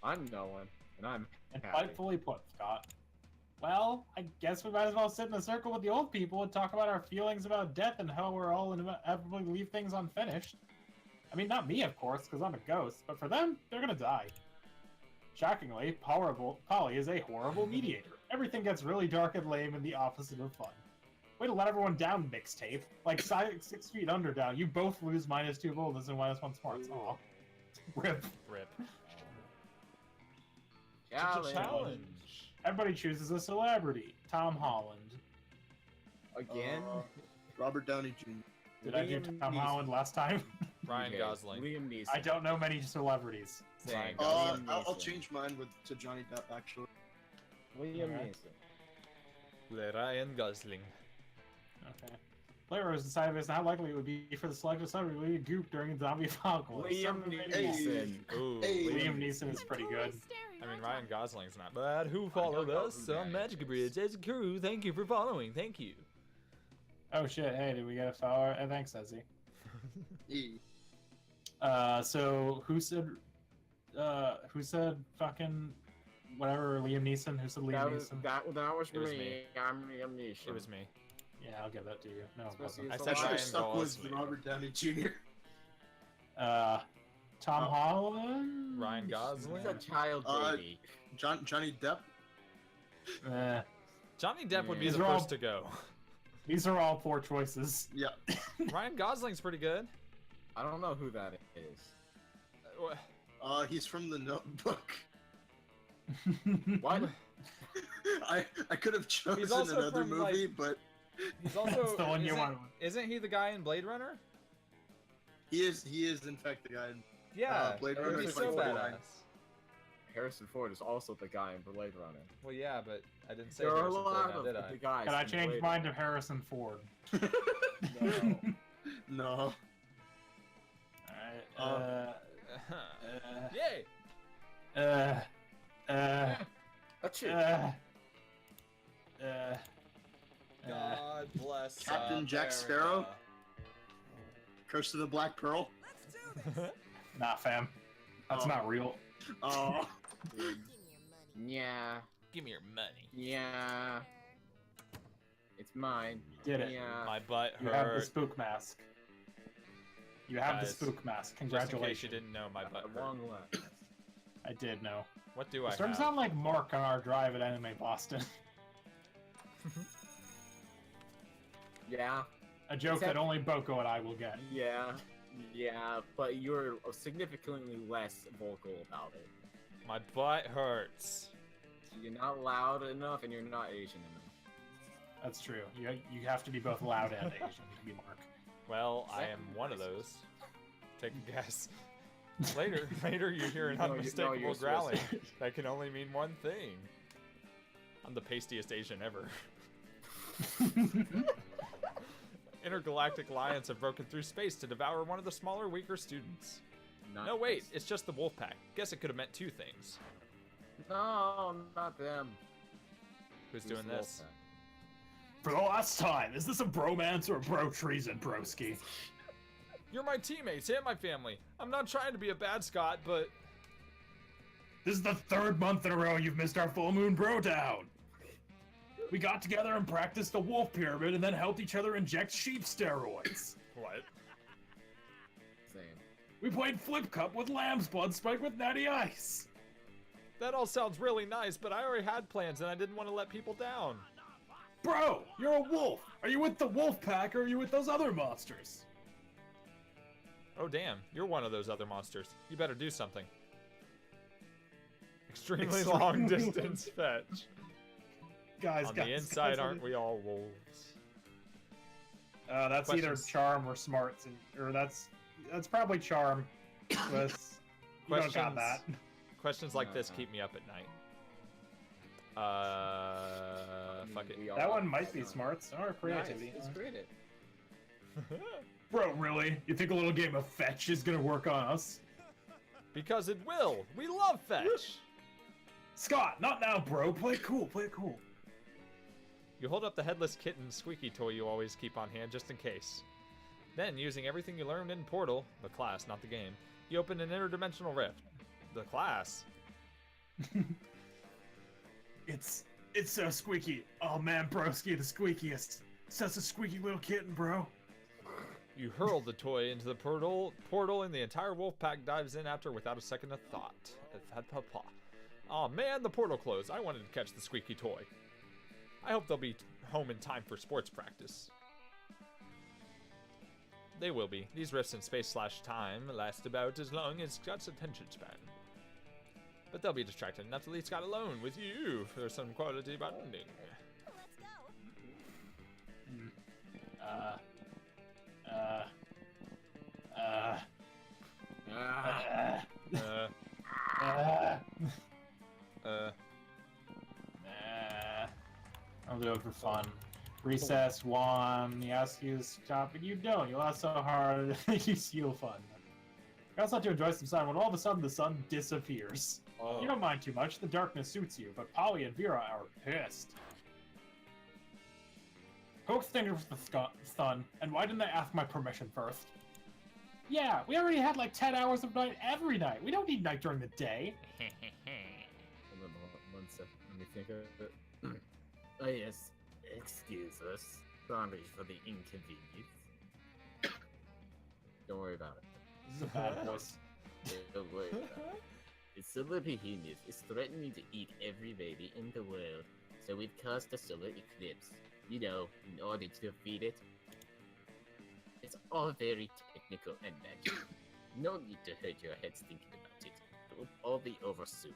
I'm no one, and I'm And happy. rightfully put, Scott. Well, I guess we might as well sit in a circle with the old people and talk about our feelings about death and how we're all inevitably leave things unfinished. I mean, not me, of course, because I'm a ghost, but for them, they're gonna die. Shockingly, Polly is a horrible mediator. Everything gets really dark and lame and the opposite of fun. Way to let everyone down, Mixtape. Like 6 feet under down, you both lose -2 boldness and -1 smarts. Aw. Rip. Rip. Challenge. Everybody chooses a celebrity. Tom Holland. Again? Robert Downey Jr. Did I do Liam Tom Neeson. Holland last time? Ryan Okay, Gosling. Liam Neeson. I don't know many celebrities. Dang, Ryan Liam I'll Neeson. change mine to Johnny Depp, actually. Liam Alright. Neeson. Ryan Gosling. Okay. Player has decided it's not likely it would be for the selected celebrity to be goop during the zombie apocalypse. Liam Some debate Neeson. Ooh. Hey. Liam Neeson is pretty good. I mean, Ryan Gosling's not bad. Who followed us on Magic Bridge as a crew? Thank you for following. Thank you. Oh shit, hey, did we get a follower? Thanks, Ezzy. E. So who said fucking whatever, Liam Neeson? Who said Liam That was, Neeson? that was It was me. me. I'm Liam Neeson. It was me. Yeah, I'll give that to you. No, it Especially wasn't. I as said I should Ryan have stuck with Gosling. Robert Downey Jr. Tom Oh. Holland? Ryan Gosling. He's a child baby. Johnny Depp. Johnny Depp would be These the are all- first to go. These are all poor choices. Yeah. Ryan Gosling's pretty good. I don't know who that is. He's from The Notebook. What? I could have chosen He's also another from, movie, like- but He's also. That's the one you isn't- want. Isn't he the guy in Blade Runner? he is in fact the guy. Yeah. Blade Runner he's is so 2049. badass. Harrison Ford is also the guy in Blade Runner. Well, yeah, but I didn't say There are a Harrison Ford lot now, of did the I? guys. Can I in change Blade mine to Runner. Harrison Ford? No. No. Yay! That's it. God bless Captain Jack Sparrow? Curse of the Black Pearl? Nah, fam. That's Oh. not real. Oh. Yeah. Give me your money. Yeah. It's mine. Did it. Yeah. My butt You have the hurt. spook mask. You have Guys, the spook mask. Just in case you Congratulations. didn't know, my butt A hurt. long last. I did know. What do I It started to have? sound like Mark on our drive at Anime Boston. Yeah. A joke Except- that only Boko and I will get. Yeah. Yeah, but you're significantly less vocal about it. My butt hurts. You're not loud enough and you're not Asian enough. That's true. You have to be both loud and Asian to be Mark. Well, I am one of those. Take a guess. Later you hear an No, unmistakable you're growling Swiss. that can only mean one thing. I'm the pastiest Asian ever. Intergalactic lions have broken through space to devour one of the smaller, weaker students. No, wait, it's just the wolf pack. Guess it could have meant two things. No, not them. Who's Who's doing the this? Wolfpack? For the last time, is this a bromance or a bro treason, broski? You're my teammates and my family. I'm not trying to be a bad Scot, but This is the third month in a row you've missed our full moon bro down. We got together and practiced the wolf pyramid and then helped each other inject sheep steroids. what? Same. We played flip cup with lamb's blood spiked with natty ice. That all sounds really nice, but I already had plans and I didn't want to let people down. Bro, you're a wolf. Are you with the wolf pack or are you with those other monsters? Oh damn, you're one of those other monsters. You better do something. Extremely long distance fetch. Guys, On the inside, aren't we all wolves? That's either Questions? charm or smarts, or that's probably charm. With you don't got that. Questions like this keep me up at night. Fuck it. We all That one are. might be smarts or creativity. Nice. It's creative. Bro, really? You think a little game of fetch is gonna work on us? Because it will. We love fetch. Scott, not now, bro. Play it cool. Play it cool. You hold up the headless kitten squeaky toy you always keep on hand just in case. Then, using everything you learned in Portal, the class, not the game, you open an interdimensional rift. The class. It's so squeaky. Oh man, broski, the squeakiest. Such a squeaky little kitten, bro. You hurl the toy into the portal, and the entire wolf pack dives in after without a second of thought. Aw man, the portal closed. I wanted to catch the squeaky toy. I hope they'll be home in time for sports practice. They will be. These rifts in space/time last about as long as Scott's attention span. But they'll be distracted enough to leave Scott alone with you for some quality bonding. I'll do it for fun. Recess one. You ask you to stop, but you don't. You laugh so hard, you steal fun. You also have to enjoy some sun when all of a sudden the sun disappears. Oh. You don't mind too much. The darkness suits you, but Polly and Vera are pissed. Poke fingers with the sun, and why didn't they ask my permission first? Yeah, we already had like 10 hours of night every night. We don't need night during the day. Hold on, one second. Let me think of it. Oh yes, excuse us. Sorry for the inconvenience. Don't worry about it. This is a bad voice. Don't worry about it. The solar behemoth is threatening to eat every baby in the world, so we've caused a solar eclipse. You know, in order to defeat it. It's all very technical and magic. No need to hurt your heads thinking about it. It will all be over soon.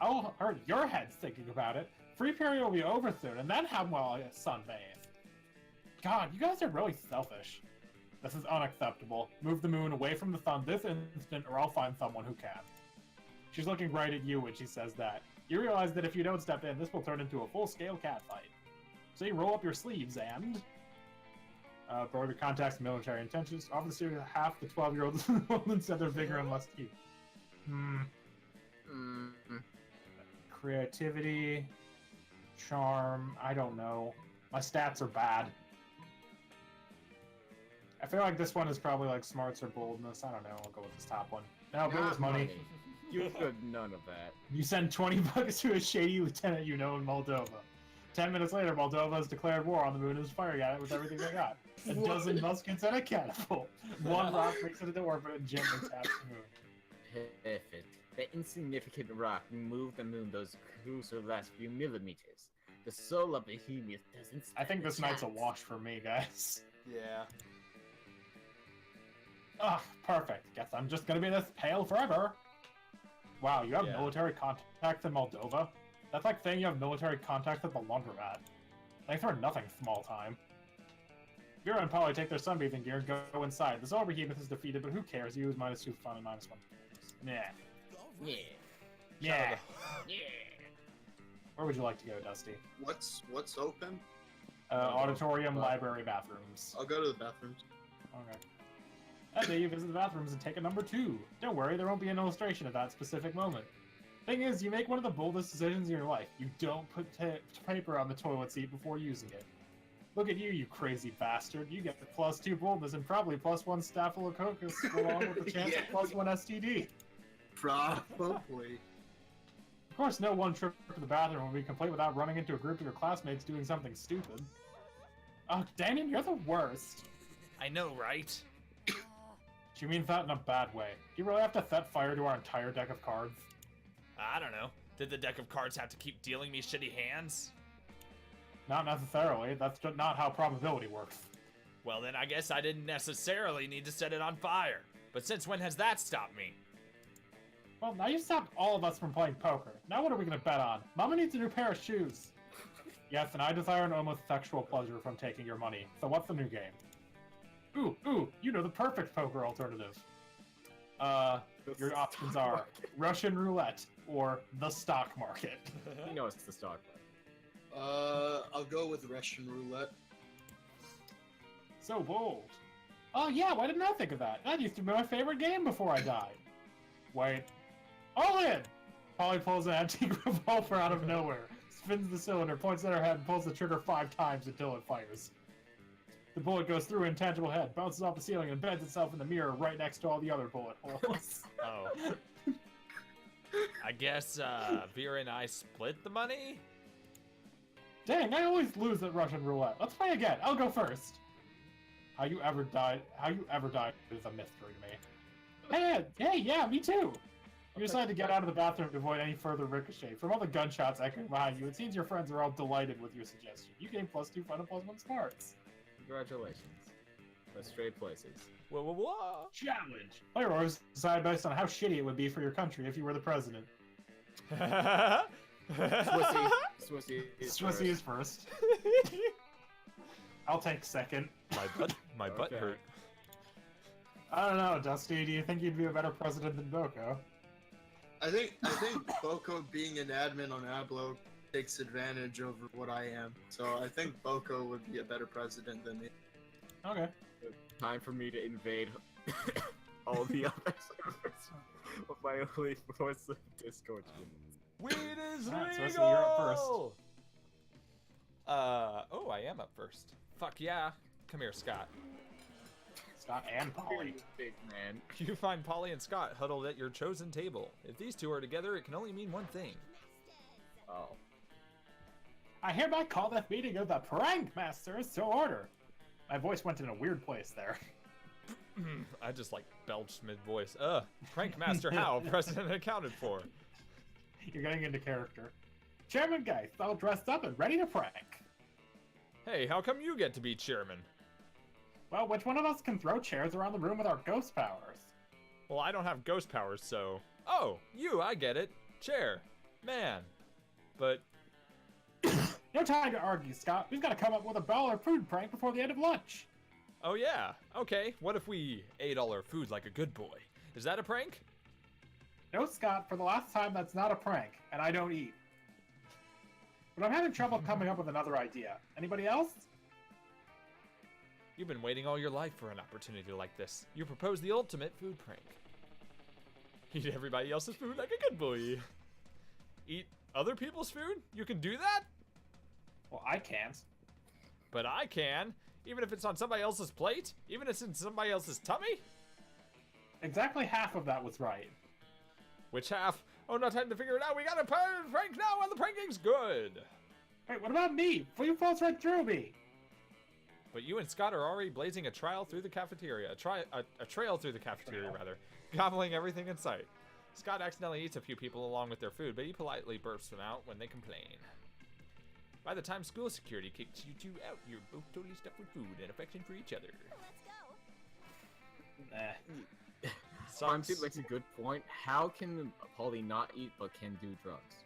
I'll hurt your heads thinking about it. Free period will be over soon, and then how will I sunbathe? God, you guys are really selfish. This is unacceptable. Move the moon away from the sun this instant, or I'll find someone who can. She's looking right at you when she says that. You realize that if you don't step in, this will turn into a full-scale catfight. So you roll up your sleeves and... Border contacts, military intentions. Obviously, half the 12-year-olds in the world said they're bigger and less cute. Creativity, charm. I don't know. My stats are bad. I feel like this one is probably like smarts or boldness. I don't know. I'll go with this top one. No, bill is money. You got none of that. You send 20 bucks to a shady lieutenant you know in Moldova. 10 minutes later, Moldova has declared war on the moon and is firing at it with everything they got. A dozen muskets and a catapult. One rock makes it into orbit and gently taps the moon. Perfect. The insignificant rock moved the moon those crucial last few millimeters. The soul of Behemoth doesn't stand I think this a night's a chance. wash for me, guys. Yeah. Ah, perfect. Guess I'm just gonna be this pale forever. Wow, you have Yeah. military contacts in Moldova? That's like saying you have military contacts at the laundromat. Thanks for nothing, small time. Vera and Polly take their sunbathing gear and go inside. The Solar Behemoth is defeated, but who cares? You use -2 fun and -1. Nah. Yeah. Yeah. Yeah. Where would you like to go, Dusty? What's open? Auditorium, library, bathrooms. I'll go to the bathrooms. Okay. That day you visit the bathrooms and take a number 2. Don't worry, there won't be an illustration of that specific moment. Thing is, you make one of the boldest decisions in your life. You don't put paper on the toilet seat before using it. Look at you crazy bastard. You get the +2 boldness and probably +1 staphylococcus along with the chance of +1 STD. Probably. Of course, no one trip to the bathroom will be complete without running into a group of your classmates doing something stupid. Oh, Daniel, you're the worst. I know, right? She means that in a bad way. Do you really have to set fire to our entire deck of cards? I don't know. Did the deck of cards have to keep dealing me shitty hands? Not necessarily. That's just not how probability works. Well, then I guess I didn't necessarily need to set it on fire. But since when has that stopped me? Well, now you stopped all of us from playing poker. Now what are we gonna bet on? Mama needs a new pair of shoes. Yes, and I desire an almost sexual pleasure from taking your money. So what's the new game? Ooh, you know the perfect poker alternative. Your options are Russian roulette or the stock market. You know it's the stock market. I'll go with Russian roulette. So bold. Oh yeah, why didn't I think of that? That used to be my favorite game before I died. Wait. All in! Polly pulls an antique revolver out of nowhere, spins the cylinder, points at her head, and pulls the trigger 5 times until it fires. The bullet goes through an intangible head, bounces off the ceiling, and embeds itself in the mirror right next to all the other bullet holes. Oh. I guess, Vera and I split the money? Dang, I always lose at Russian roulette. Let's play again. I'll go first. How you ever died is a mystery to me. Hey, yeah, me too. You decide to get out of the bathroom to avoid any further ricochet. From all the gunshots echoing behind you, it seems your friends are all delighted with your suggestion. You gain +2 fun and +1 smarts. Congratulations. Let's trade places. Whoa. Challenge! Player wars decide based on how shitty it would be for your country if you were the president. Swissy is first. I'll take second. My butt Okay. hurt. I don't know, Dusty. Do you think you'd be a better president than Boco? I think Boco being an admin on Ablo takes advantage over what I am. So I think Boco would be a better president than me. Okay. Time for me to invade all the other servers with my only voice of Discord. Weed is Alright, legal! so you're up first. Oh, I am up first. Fuck yeah. Come here, Scott. Scott and Polly. Big man. You find Polly and Scott huddled at your chosen table. If these two are together, it can only mean one thing. Oh. I hereby call this meeting of the Prank Masters to order. My voice went in a weird place there. I just like belched mid-voice. Prank Master how? President accounted for. You're getting into character. Chairman Geist, all dressed up and ready to prank. Hey, how come you get to be chairman? Well, which one of us can throw chairs around the room with our ghost powers? Well, I don't have ghost powers, so... Oh, you, I get it. Chair. Man. But... No time to argue, Scott. We've got to come up with a baller food prank before the end of lunch. Oh yeah, okay. What if we ate all our food like a good boy? Is that a prank? No, Scott, for the last time, that's not a prank, and I don't eat. But I'm having trouble coming up with another idea. Anybody else? You've been waiting all your life for an opportunity like this. You propose the ultimate food prank. Eat everybody else's food like a good boy. Eat other people's food? You can do that? Well, I can't. But I can. Even if it's on somebody else's plate? Even if it's in somebody else's tummy? Exactly half of that was right. Which half? Oh, no time to figure it out. We got a prank now while the pranking's good. Wait, what about me? Flea falls right through me. But you and Scott are already blazing a trail through the cafeteria. A trail through the cafeteria, rather. Gobbling everything in sight. Scott accidentally eats a few people along with their food, but he politely burps them out when they complain. By the time school security kicks you two out, you're both totally stuffed with food and affection for each other. Prom Dude makes a good point. How can Polly not eat but can do drugs?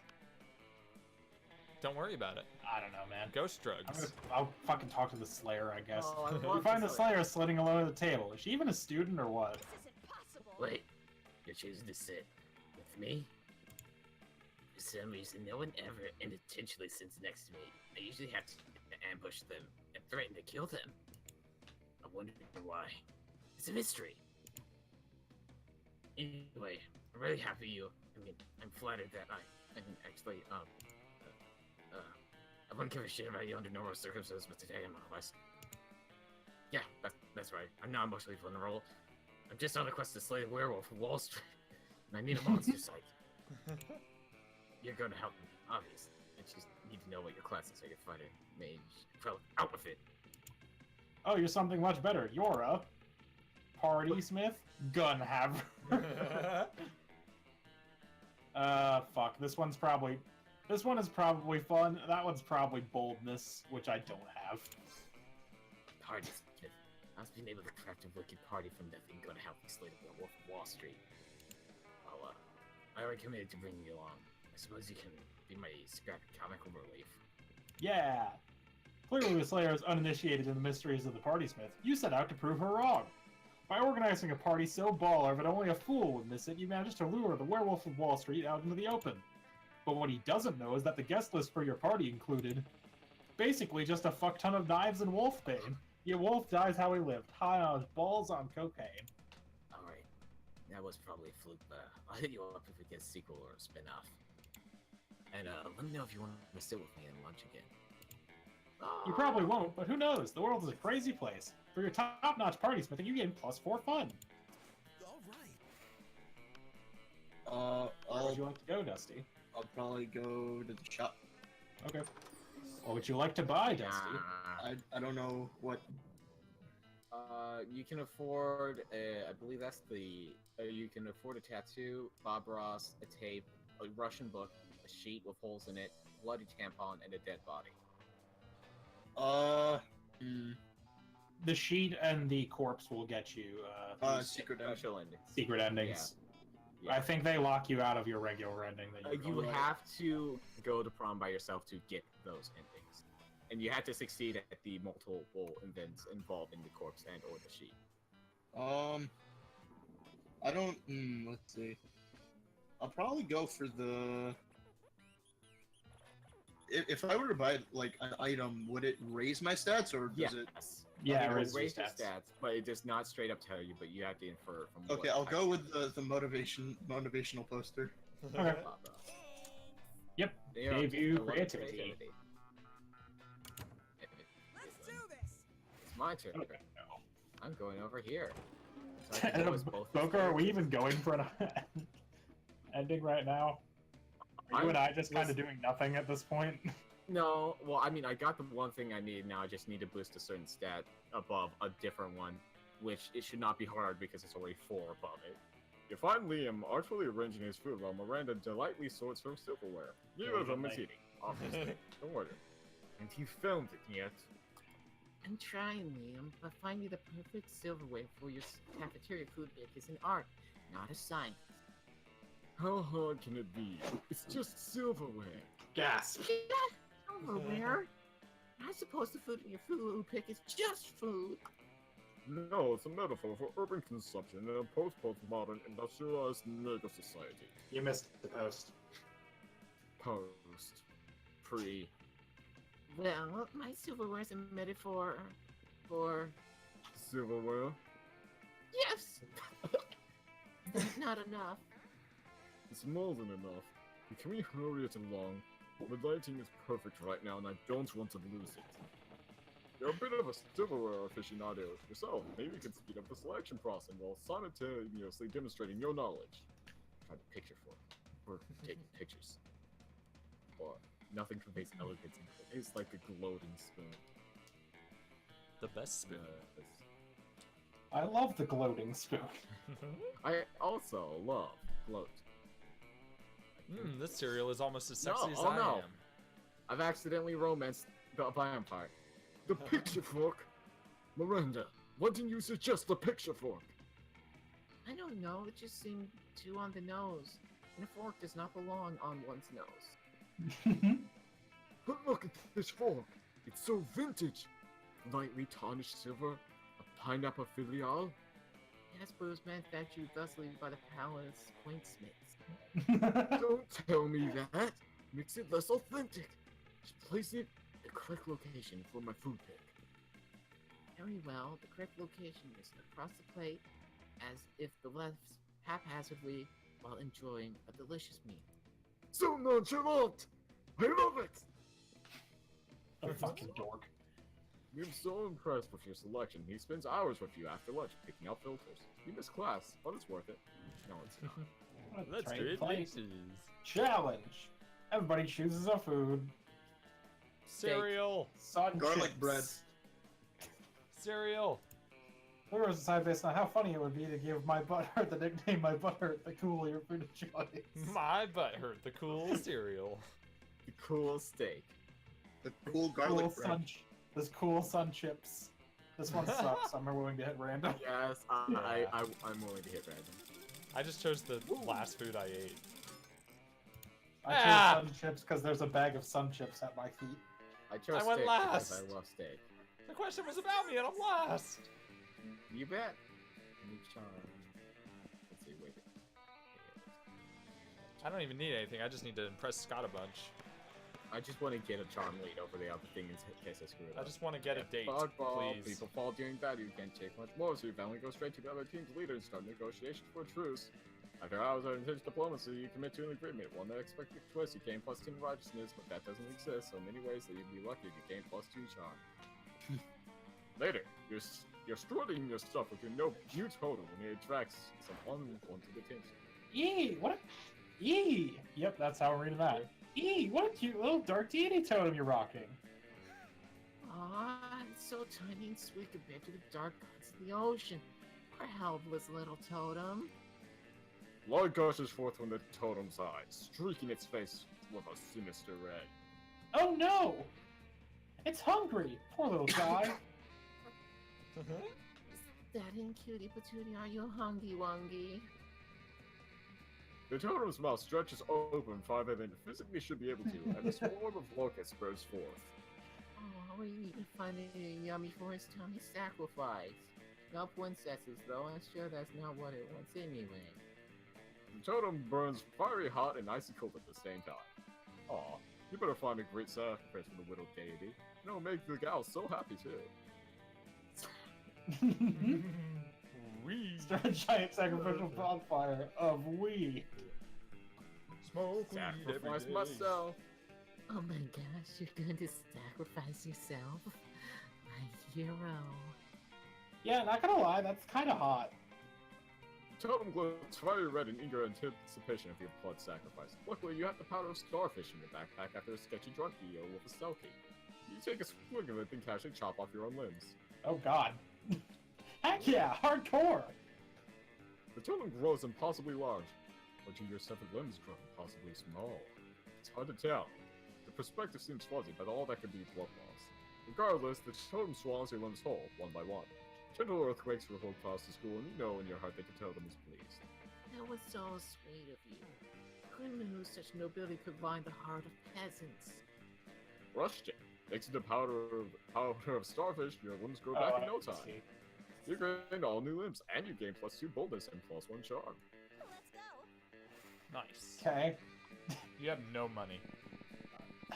Don't worry about it. I don't know, man. Ghost drugs. I'll fucking talk to the Slayer, I guess. Oh, I You love find the Slayer sitting alone at the table. Is she even a student or what? Wait, you're choosing to sit with me? For some reason, no one ever intentionally sits next to me. I usually have to ambush them and threaten to kill them. I wonder why. It's a mystery. Anyway, I'm really happy you. I mean, I'm flattered that I can actually, I wouldn't give a shit about you under normal circumstances, but today I'm otherwise. Yeah, that's right. I'm not emotionally vulnerable. I'm just on a quest to slay the werewolf of Wall Street, and I need a monster site. You're going to help me, obviously. I just need to know what your class is so I can fight a mage. Well, out with it. Oh, you're something much better. You're a party smith, gun haver. Fuck. This one is probably fun. That one's probably boldness, which I don't have. Party smith. I was being able to craft a wicked party from nothing going to help me slay the werewolf of Wall Street. Well, I already committed to bringing you along. I suppose you can be my scrappy comical relief. Yeah. Clearly the Slayer is uninitiated in the mysteries of the party smith. You set out to prove her wrong. By organizing a party so baller that only a fool would miss it, you managed to lure the werewolf of Wall Street out into the open. But what he doesn't know is that the guest list for your party included basically just a fuck ton of knives and wolfbane. Your wolf dies how he lived, high on his balls on cocaine. Alright, that was probably a fluke, but I'll hit you up if it gets a sequel or a spin-off. And let me know if you want to sit with me and lunch again. You probably won't, but who knows? The world is a crazy place. For your top-notch party smithing, you gain +4 fun. All Where would you like to go, Dusty? I'll probably go to the shop. Okay. What would you like to buy, Dusty? I don't know what. You can afford, I believe that's the, you can afford a tattoo, Bob Ross, a tape, a Russian book, a sheet with holes in it, a bloody tampon, and a dead body. The sheet and the corpse will get you Secret Special ending. secret endings. Yeah. I think they lock you out of your regular ending. That You have to go to prom by yourself to get those endings. And you have to succeed at the multiple events involved in the corpse and or the sheet. I don't. Let's see. I'll probably go for the. If I were to buy like an item, would it raise my stats or does it? Yeah, it will raise your raise your stats. stats, but it does not straight up tell you. But you have to infer from. Okay, I'll go with the motivational poster. Okay. Yep. Gave you creativity. Let's do this. It's my turn. Okay. I'm going over here. So I can go as both Boco, are we even going for an ending right now? Are you and I just kind of doing nothing at this point? No, well, I mean, I got the one thing I need. Now I just need to boost a certain stat above a different one, which it should not be hard because it's already 4 above it. You find Liam artfully arranging his food while Miranda delightfully sorts her silverware. Neither of them is eating, obviously. Don't worry. And he filmed it yet. I'm trying, Liam, but finding the perfect silverware for your cafeteria food bake is an art, not a science. How hard can it be? It's just silverware. Gasp. Silverware? I suppose the food in your food pick is just food. No, it's a metaphor for urban consumption in a post-postmodern industrialized mega society. You missed the post. Post. Pre. Well, my silverware is a metaphor for silverware. Yes! That's not enough. It's more than enough. Can we hurry it along? The lighting is perfect right now, and I don't want to lose it. You're a bit of a silverware aficionado yourself. Maybe you can speed up the selection process while simultaneously demonstrating your knowledge. Try to picture for it. We're taking pictures. Or nothing conveys elegance. It's like a gloating spoon. The best spoon. I love the gloating spoon. I also love gloat. This cereal is almost as sexy as oh I no. am. I've accidentally romanced the vampire. The picture fork? Miranda, why didn't you suggest the picture fork? I don't know, it just seemed too on the nose. And a fork does not belong on one's nose. But look at this fork. It's so vintage. Lightly tarnished silver, a pineapple filial. Casper was manufactured thusly by the palace pointsmiths. Don't tell me that. Makes it less authentic. Just place it at the correct location for my food pick. Very well, the correct location is across the plate, as if the left haphazardly while enjoying a delicious meal. So nonchalant! I love it! A fucking dork. I'm so impressed with your selection. He spends hours with you after lunch picking out filters. You miss class, but it's worth it. No, it's not. What a Let's trade trade place. places. Challenge. Everybody chooses a food. Cereal. Sun Garlic chips. bread. Cereal. There was a side based on how funny it would be to give my butthurt the nickname my butthurt the cool your food of choice. My butt hurt. The cool cereal. The cool steak. The cool garlic Cool bread. sun this cool sun chips. This one sucks. I'm willing to hit random. Yes, I'm willing to hit random. I just chose the last food I ate. I chose Ah! sun chips because there's a bag of sun chips at my feet. I chose I went steak last. because I love steak. The question was about me and I'm last. You bet. New charm. Let's see, wait. I don't even need anything. I just need to impress Scott a bunch. I just want to get a charm lead over the other thing in case I screw it I up. just want to get a date, Ball, please. people fall during battle. You can't take much more, so you finally go straight to the other team's leader and start negotiations for a truce. After hours of intense diplomacy, you commit to an agreement. One that expected twist, you gain +2 righteousness, but that doesn't exist, so in many ways that you'd be lucky if you gain +2 charm. Later, you're strutting your stuff with your new totem, and it attracts some unwanted attention. Eee! What a... Eee! Yep, that's how I'm reading that. Eee! What a cute little dark deity totem you're rocking. Aw, it's so tiny and sweet compared to the dark gods of the ocean. Poor helpless little totem. Light gushes forth from the totem's eyes, streaking its face with a sinister red. Oh no! It's hungry! Poor little guy. That in cutie patootie, are you hungry wungy? The totem's mouth stretches open farther than it physically should be able to, and a swarm of locusts bursts forth. Oh, we need to find it yummy for his tummy sacrifice. No princesses, though. I'm sure that's not what it wants anyway. The totem burns fiery hot and icy cold at the same time. Aw, you better find a great sacrifice for the little deity. And it'll make the gal so happy too. Wee. Start a giant sacrificial bonfire of we. Smoke weed every Sacrifice day. myself. Oh my gosh, you're going to sacrifice yourself? My hero. Yeah, not gonna lie, that's kind of hot. The totem glows fiery red in eager anticipation of your blood sacrifice. Luckily, you have the powder of starfish in your backpack after a sketchy drug deal with a Selkie. You take a swig of it, then casually chop off your own limbs. Oh god. Heck yeah, hardcore! The totem grows impossibly large, but your severed limbs grow impossibly small. It's hard to tell. The perspective seems fuzzy, but all that could be blood loss. Regardless, the totem swallows your limbs whole, one by one. Gentle earthquakes ripple across the school, and you know in your heart that the totem is pleased. That was so sweet of you. Who knew such nobility could line the heart of peasants? Rushed it. Thanks to the powder of starfish, your limbs grow back in no time. see. You gain all new limbs, and you gain +2 boldness and +1 charm. Nice. Okay, You have no money.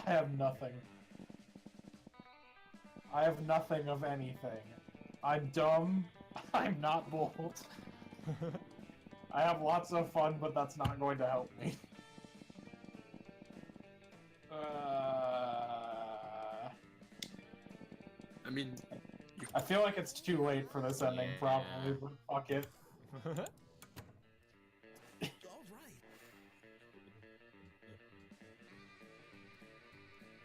I have nothing. I have nothing of anything. I'm dumb. I'm not bold. I have lots of fun, but that's not going to help me. I mean, I feel like it's too late for this ending, Yeah. probably, but fuck it.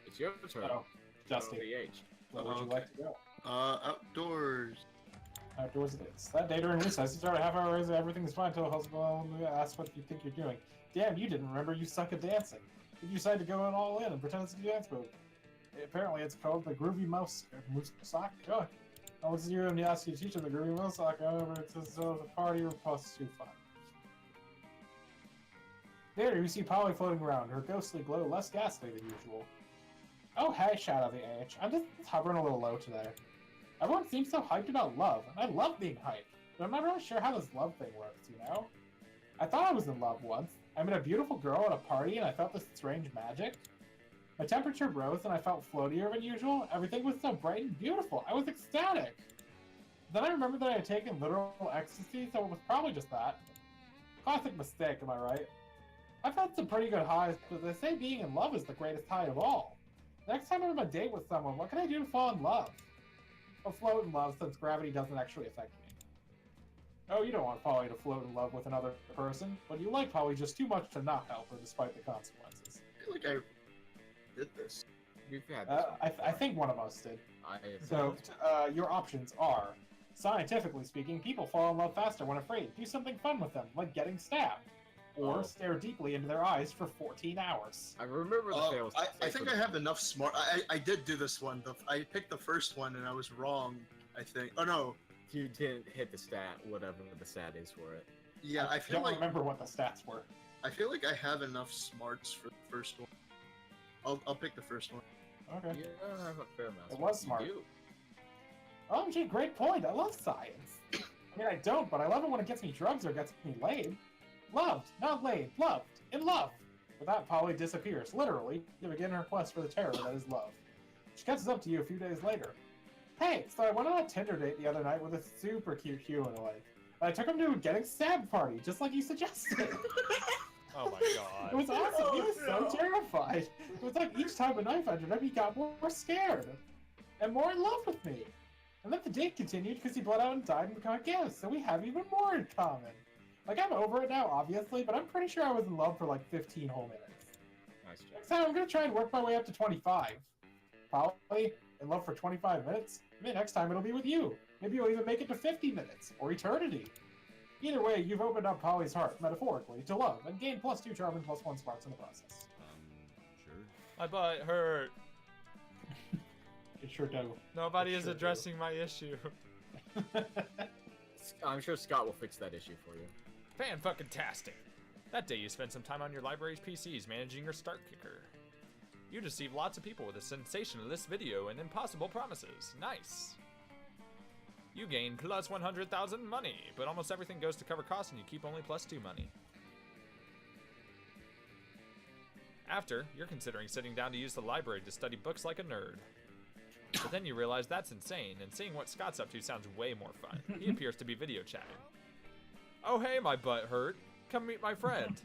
It's your turn. Oh, Justin, VH. where would you like to go? outdoors. Outdoors it is. That day during recess, you start a half hour, everything's fine until husband asks what you think you're doing. Damn, you didn't remember you suck at dancing. You decide to go in all in and pretend it's a dance move. Apparently it's called the Groovy Mouse Sock. Oh, I looks at you and he asks you to teach him the Groovy Mouse Sock. However, it says the party or post too fun. There, you see Polly floating around, her ghostly glow less ghastly than usual. Oh, hey, Shadow the H. I'm just hovering a little low today. Everyone seems so hyped about love, and I love being hyped, but I'm not really sure how this love thing works, you know? I thought I was in love once. I met a beautiful girl at a party, and I felt this strange magic. My temperature rose, and I felt floatier than usual. Everything was so bright and beautiful. I was ecstatic. Then I remembered that I had taken literal ecstasy, so it was probably just that. Classic mistake, am I right? I've had some pretty good highs, but they say being in love is the greatest high of all. Next time I'm on a date with someone, what can I do to fall in love? I'll float in love since gravity doesn't actually affect me. Oh, you don't want Polly to float in love with another person, but you like Polly just too much to not help her despite the consequences. I feel like I did this. We've had this I think one of us did. So, your options are, scientifically speaking, people fall in love faster when afraid. Do something fun with them, like getting stabbed. Or stare deeply into their eyes for 14 hours. I remember the fails. I think I have enough smart. I did do this one. I picked the first one and I was wrong, I think. Oh no. You didn't hit the stat, whatever the stat is for it. Yeah, I feel don't like remember what the stats were. I feel like I have enough smarts for the first one. I'll pick the first one. Okay. You have a fair amount. It was You smart. do. Oh, gee, great point. I love science. I mean, I don't, but I love it when it gets me drugs or gets me laid. Loved, not laid, loved, in love. With that, Polly disappears, literally, to begin her quest for the terror that is love. She catches up to you a few days later. Hey, so I went on a Tinder date the other night with a super cute humanoid. I took him to a getting stabbed party, just like you suggested. Oh my god. It was awesome. He was so terrified. It was like each time a knife entered him, he got more scared and more in love with me. And then the date continued because he bled out and died and got gifts, so we have even more in common. Like, I'm over it now, obviously, but I'm pretty sure I was in love for like 15 whole minutes. Nice job. Next time, I'm gonna try and work my way up to 25. Probably in love for 25 minutes. Maybe next time it'll be with you. Maybe you'll even make it to 50 minutes, or eternity. Either way, you've opened up Polly's heart, metaphorically, to love, and gained +2 charm and +1 smarts in the process. Sure. My butt hurt. It sure do. Nobody It is sure do. addressing my issue. I'm sure Scott will fix that issue for you. Fan-fucking-tastic. That day you spent some time on your library's PCs managing your start kicker. You deceived lots of people with a sensationalist video and impossible promises. Nice. You gain plus 100,000 money, but almost everything goes to cover costs and you keep only +2 money. After, you're considering sitting down to use the library to study books like a nerd. But then you realize that's insane, and seeing what Scott's up to sounds way more fun. He appears to be video chatting. Oh hey, my butt hurt. Come meet my friend.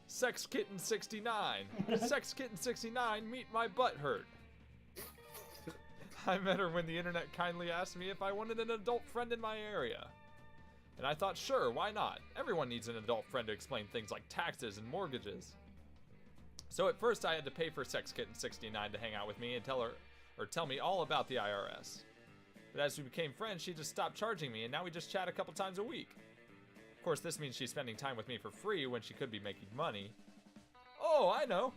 Sex Kitten 69. Sex Kitten 69, meet my butt hurt. I met her when the internet kindly asked me if I wanted an adult friend in my area. And I thought, sure, why not? Everyone needs an adult friend to explain things like taxes and mortgages. So at first I had to pay for Sex Kitten 69 to hang out with me and tell me all about the IRS. But as we became friends, she just stopped charging me, and now we just chat a couple times a week. Of course, this means she's spending time with me for free when she could be making money. Oh, I know.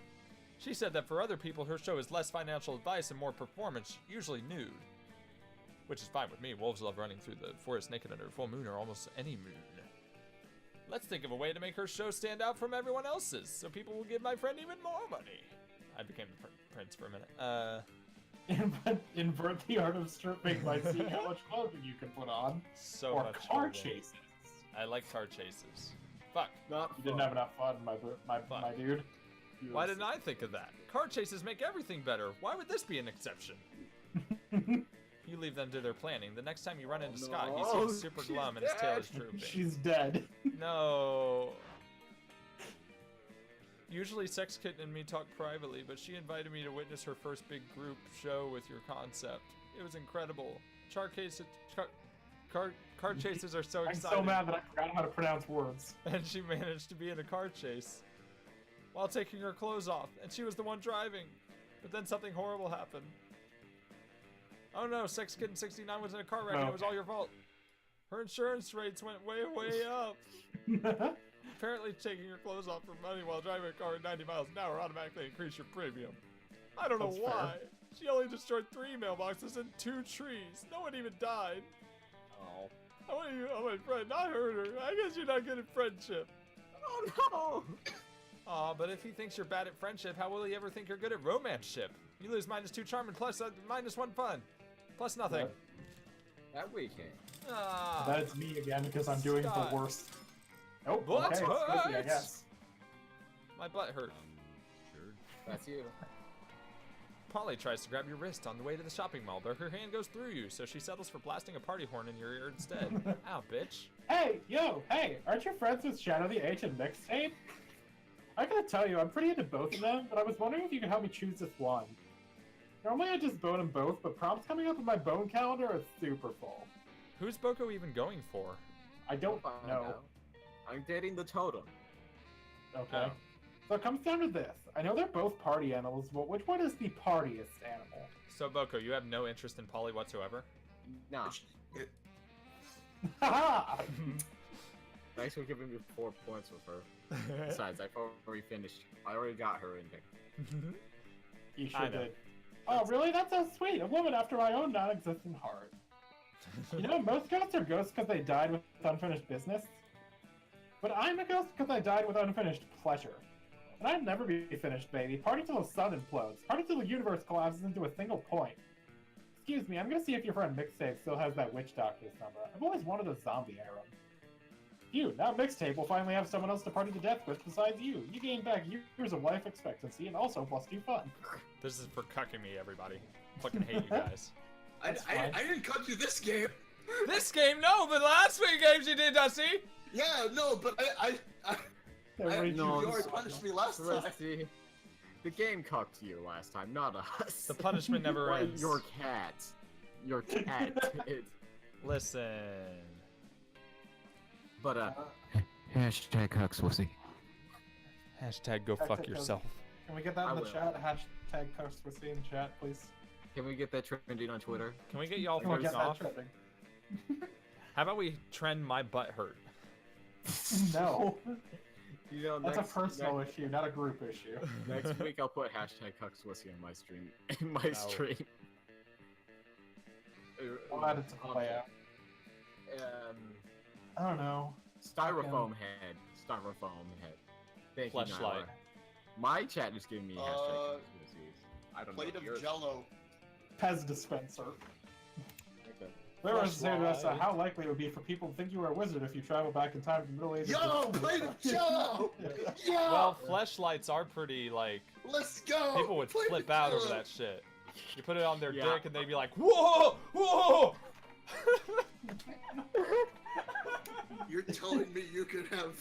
She said that for other people, her show is less financial advice and more performance, usually nude. Which is fine with me. Wolves love running through the forest naked under a full moon or almost any moon. Let's think of a way to make her show stand out from everyone else's, so people will give my friend even more money. I became the prince for a minute. Invert the art of stripping by seeing how much clothing you can put on. So or much car clothing. chases. I like car chases. Fuck. Not You didn't have enough fun, my dude. Why didn't I think of that? Car chases make everything better. Why would this be an exception? You leave them to their planning. The next time you run into no. Scott, he seems super She's glum and his tail is dead. drooping. She's dead. No. Usually Sex Kitten and me talk privately, but she invited me to witness her first big group show with your concept. It was incredible. Car chases are so I'm exciting. so mad that I forgot how to pronounce words. And she managed to be in a car chase while taking her clothes off, and she was the one driving. But then something horrible happened. Oh no, Sex Kitten 69 was in a car wreck and it was all your fault. Her insurance rates went way, way up. Apparently taking your clothes off for money while driving a car at 90 miles an hour automatically increased your premium. I don't know That's why. fair. She only destroyed 3 mailboxes and 2 trees. No one even died. Oh. I want you, oh my friend, not hurt her. I guess you're not good at friendship. Oh no! Aw, but if he thinks you're bad at friendship, how will he ever think you're good at romance-ship? You lose -2 charm and plus -1 fun. Plus nothing. That weekend. Ah. That's me again because I'm doing Scott. the worst. Nope. What Okay, it's Swissy, I hurts? guess. My butt hurt. Sure. That's you. Polly tries to grab your wrist on the way to the shopping mall, but her hand goes through you, so she settles for blasting a party horn in your ear instead. Ow, bitch. Hey, yo, hey, aren't you friends with Shadow the H and Mixtape? I gotta tell you, I'm pretty into both of them, but I was wondering if you could help me choose this one. Normally I just bone them both, but Prom's coming up in my bone calendar is super full. Who's Boko even going for? I don't Find know. out. I'm dating the totem. Okay. Oh. So it comes down to this. I know they're both party animals, but which one is the partiest animal? So, Boko, you have no interest in Polly whatsoever? Nah. Haha! Thanks for giving me 4 points with her. Besides, I've already finished. I already got her in there. You I sure know. did. Oh, really? That's so sweet. A woman after my own non-existent heart. You know, most ghosts are ghosts because they died with unfinished business. But I'm a ghost because I died with unfinished pleasure. And I'd never be finished, baby. Party till the sun implodes. Party till the universe collapses into a single point. Excuse me, I'm gonna see if your friend Mixtape still has that witch doctor's number. I've always wanted a zombie harem. You, now Mixtape will finally have someone else to party to death with besides you. You gain back years of life expectancy and also +2 fun. This is for cucking me, everybody. Fucking hate you guys. I fine. didn't cut you this game. This game, no, but the last 3 games you did, Dusty! Yeah, no, but Every- you No, already punished me last time. Rusty, the game cucked you last time, not us. The punishment never Or ends. Your cat. Your cat did. Listen. But, hashtag QueenSwissy. Hashtag go fuck yourself. Can we get that I in the will. chat? Hashtag QueenSwissy in chat, please. Can we get that trending on Twitter? Can we get y'all Can we first get that off? trending? How about we trend my butt hurt? No. You know, That's next, a personal next, issue, not a group issue. next week I'll put hashtag QueenSwissy on my stream. In my No. stream. I'll add it to play out. I don't know. Styrofoam head. Styrofoam head. Thank you, Fleshlight. Nyla. My chat is giving me hashtag QueenSwissy. I don't Plate know. of yours. Jello. Pez dispenser. Okay. They were saying to us Fleshlight. how likely it would be for people to think you were a wizard if you travel back in time to the Middle Ages. Yo, plate of Jello. Yo. Well, fleshlights are pretty, like, Let's go. people would Plate flip of out over Jell-O. that shit. You put it on their Yeah. dick and they'd be like, whoa, whoa! You're telling me you can have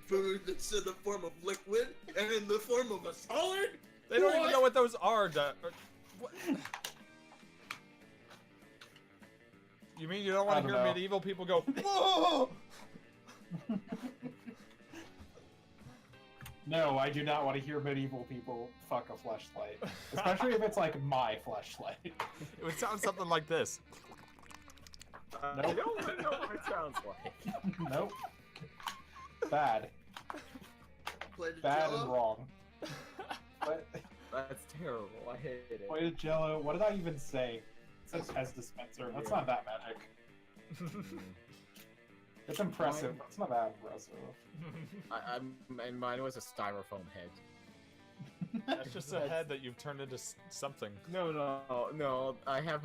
food that's in the form of liquid and in the form of a solid? They don't even What? know what those are. What? You mean you don't want I to don't hear know. medieval people go, whoa? No, I do not want to hear medieval people fuck a fleshlight. Especially if it's like my fleshlight. It would sound something like this. I don't know what it sounds like. Nope. Bad. Plate of Bad Jell-O? and wrong. But, That's terrible. I hate it. wait, Jello, what did I even say? It says Pez dispenser. That's not that magic. It's impressive, but it's not that impressive. And mine was a styrofoam head. That's just a head that you've turned into something. No. I have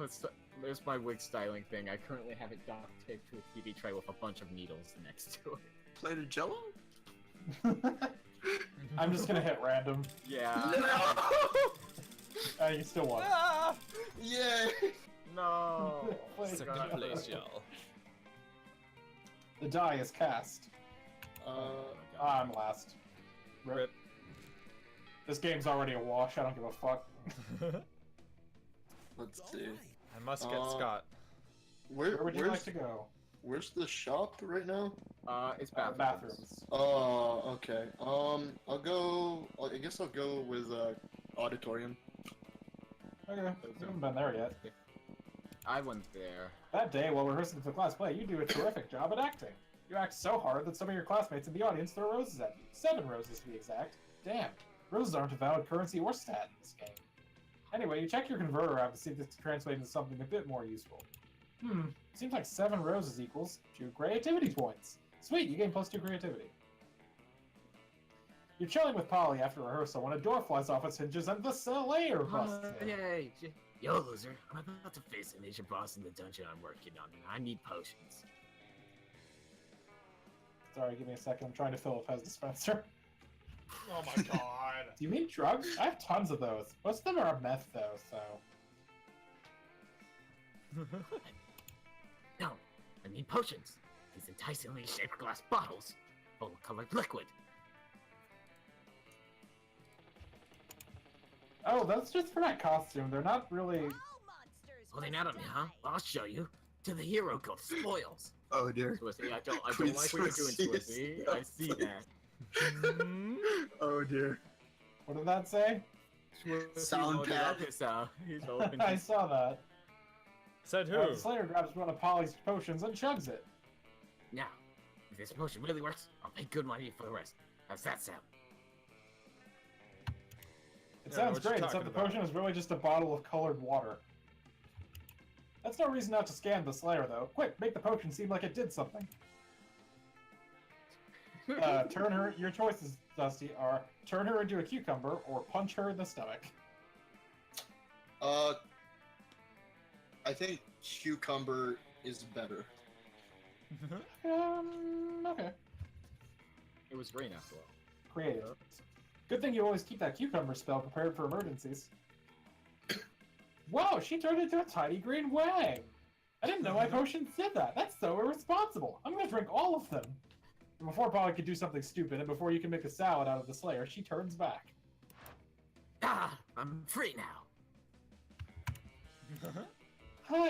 there's my wig styling thing. I currently have it duct taped to a TV tray with a bunch of needles next to it. Plate of Jello? I'm just gonna hit random. Yeah. No! You still won. Ah! Yay! No. Place Second y'all. place, y'all. The die is cast. I'm last. Rip. This game's already a wash. I don't give a fuck. Let's see. I must get Scott. Where would you like to go? Where's the shop right now? It's bathrooms. Bathrooms. Oh, okay. I'll go. I guess I'll go with auditorium. Okay, we haven't been there yet. I went there. That day, while rehearsing for class play, you do a terrific job at acting. You act so hard that some of your classmates in the audience throw roses at you. 7 roses to be exact. Damn, roses aren't a valid currency or stat in this game. Anyway, you check your converter app to see if this can translate into something a bit more useful. Seems like 7 roses equals 2 creativity points. Sweet, you gain +2 creativity. You're chilling with Polly after rehearsal when a door flies off its hinges and the Slayer busts in. Yay! Yo, loser, I'm about to face a major boss in the dungeon I'm working on, and I need potions. Sorry, give me a second. I'm trying to fill a Pez dispenser. Oh my god. Do you mean drugs? I have tons of those. Most of them are meth, though, so... No, I need potions. These enticingly shaped glass bottles, full of colored liquid. Oh, that's just for my costume. They're not really... Holding out on me, huh? I'll show you. To the hero called Spoils. Oh dear. Swissy, I don't like what you're doing, Swissy. I see that. Oh dear. What did that say? Sound pad. He's open. I saw that. Said who? The Slayer grabs one of Polly's potions and chugs it. Now, if this potion really works, I'll pay good money for the rest. How's that sound? It Yeah, sounds what you great, talking except the about? potion is really just a bottle of colored water. That's no reason not to scan the Slayer, though. Quick, make the potion seem like it did something. Turn her... Your choices, Dusty, are turn her into a cucumber or punch her in the stomach. I think cucumber is better. Okay. It was green after all. Creative. Good thing you always keep that cucumber spell prepared for emergencies. Whoa, she turned into a tiny green wang! I didn't know my potions did that. That's so irresponsible. I'm gonna drink all of them. And before Polly could do something stupid, and before you can make a salad out of the Slayer, she turns back. Ah, I'm free now.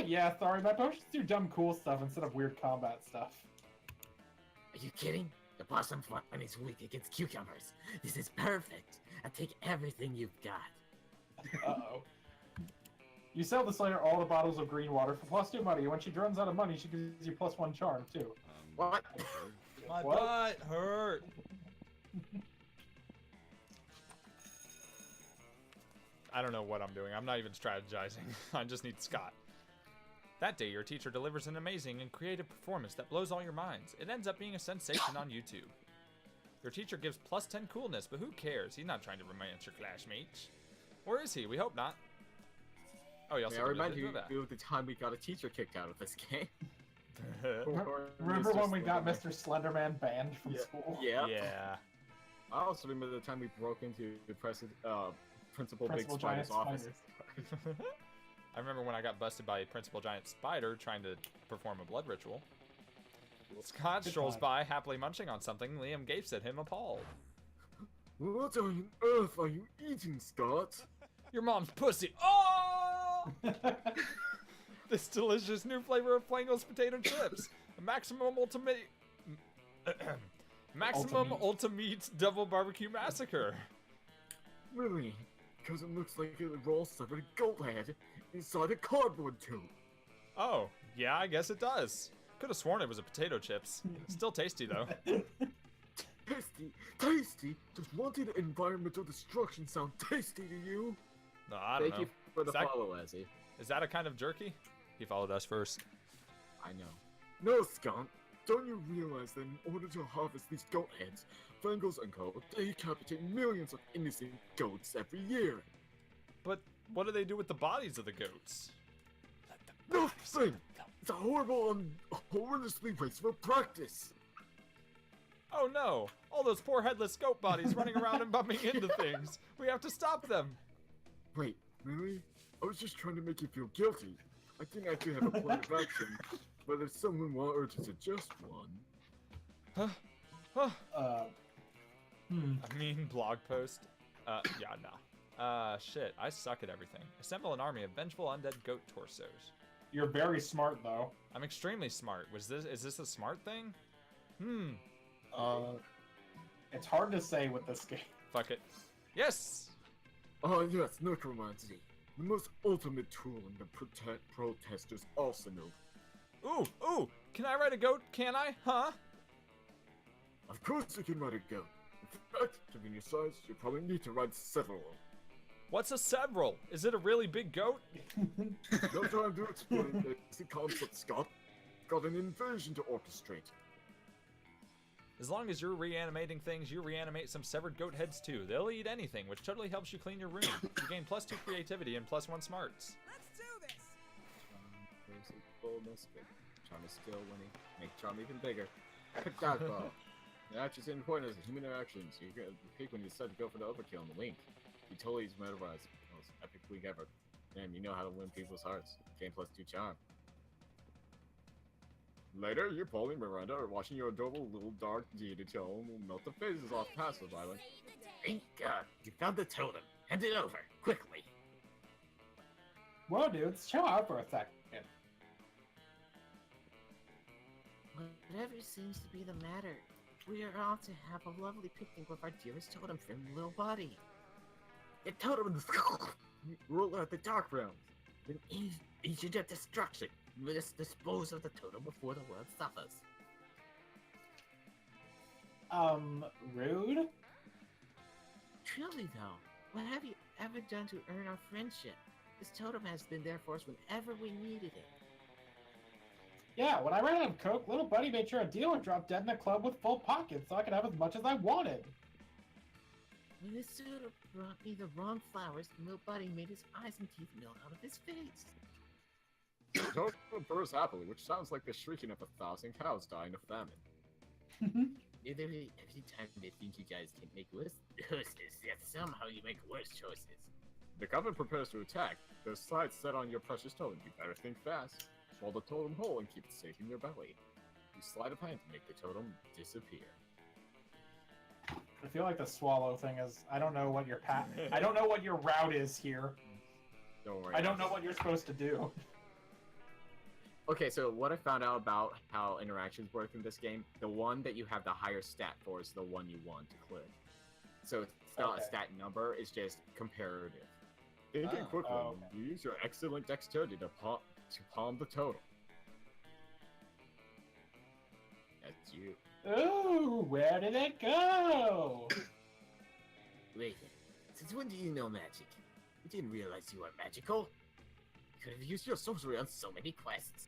Yeah, sorry, my potions do dumb cool stuff instead of weird combat stuff. Are you kidding? The boss I'm fighting is weak against cucumbers. This is perfect. I'll take everything you've got. Uh-oh. You sell the Slayer all the bottles of green water for +2 money, and when she runs out of money, she gives you +1 charm, too. What? My What? butt hurt. I don't know what I'm doing. I'm not even strategizing. I just need Scott. That day, your teacher delivers an amazing and creative performance that blows all your minds. It ends up being a sensation on YouTube. Your teacher gives +10 coolness, but who cares? He's not trying to romance your classmates. Or is he? We hope not. Oh, he also May I remind did you that. of the time we got a teacher kicked out of this game? Remember Mr. when we got Slenderman. Mr. Slenderman banned from school? Yeah. Yeah. I also remember the time we broke into the Principal Big Principal Spider's Giant office. Spider. I remember when I got busted by Principal Giant Spider trying to perform a blood ritual. Scott Good strolls time. by, happily munching on something. Liam gapes at him, appalled. What on earth are you eating, Scott? Your mom's pussy. Oh! This delicious new flavor of Flangle's potato chips. A maximum ultimate... Maximum Ultimate Double Barbecue Massacre. Really? Because it looks like a raw severed goat head inside a cardboard tube. Oh, yeah, I guess it does. Could have sworn it was a potato chips. Still tasty, though. Tasty, tasty. Does wanted environmental destruction sound tasty to you? No, I don't Thank know. you for the Is that- follow, Ezzy. Is that a kind of jerky? He followed us first. I know. No, Scott. Don't you realize that in order to harvest these goat heads, Fangles and Co. decapitate millions of innocent goats every year? But what do they do with the bodies of the goats? Nothing! It's a horrible and horrendously wasteful practice! Oh no! All those poor headless goat bodies running around and bumping into things! We have to stop them! Wait, really? I was just trying to make you feel guilty. I think I do have a plan of action, but if someone were to suggest one... I mean, blog post. Yeah, no. Shit, I suck at everything. Assemble an army of vengeful undead goat torsos. You're very smart, though. I'm extremely smart. Is this a smart thing? It's hard to say with this game. Fuck it. Yes! Oh yes, necromancy. The most ultimate tool in the protesters' arsenal. Ooh! Can I ride a goat? Can I? Huh? Of course you can ride a goat. In fact, given your size, you probably need to ride several. What's a several? Is it a really big goat? No time to explain the concept, Scott. Got an invasion to orchestrate. As long as you're reanimating things, you reanimate some severed goat heads too. They'll eat anything, which totally helps you clean your room. You gain +2 creativity and +1 smarts. Let's do this! Basic boldness, but charm is still winning. Make charm even bigger. Pick dodgeball. The actions and importance of human interactions. You can pick when you decide to go for the overkill and the wink. You totally mesmerize. Most epic week ever. Damn, you know how to win people's hearts. Gain +2 charm. Later, you, Polly and Miranda, are watching your adorable little dark deity tone melt the faces off Passive Island. Thank God, you found the totem. Hand it over, quickly. Whoa, dudes, chill out for a second. Whatever seems to be the matter, we are all to have a lovely picnic with our dearest totem friend, little buddy. The totem is rule out the dark realms. An agent of destruction. Let us dispose of the totem before the world suffers. Rude? Truly, though, what have you ever done to earn our friendship? This totem has been there for us whenever we needed it. Yeah, when I ran out of coke, little buddy made sure a dealer dropped dead in a club with full pockets so I could have as much as I wanted. When this totem brought me the wrong flowers, little buddy made his eyes and teeth melt out of his face. The totem purrs happily, which sounds like the shrieking of 1,000 cows dying of famine. Literally, every time they think you guys can make worse choices, yet somehow you make worse choices. The coven prepares to attack. Their sights set on your precious totem. You better think fast. Swallow the totem whole and keep it safe in your belly. You slide of hand to make the totem disappear. I feel like the swallow thing is. I don't know what your I don't know what your route is here. Don't worry. I don't know what you're supposed to do. Okay, so what I found out about how interactions work in this game, the one that you have the higher stat for is the one you want to click. So it's not a stat number, it's just comparative. Thinking quickly, okay. you use your excellent dexterity to palm the totem. That's you. Ooh, where did it go? Wait, since when do you know magic? We didn't realize you are magical. You could have used your sorcery on so many quests.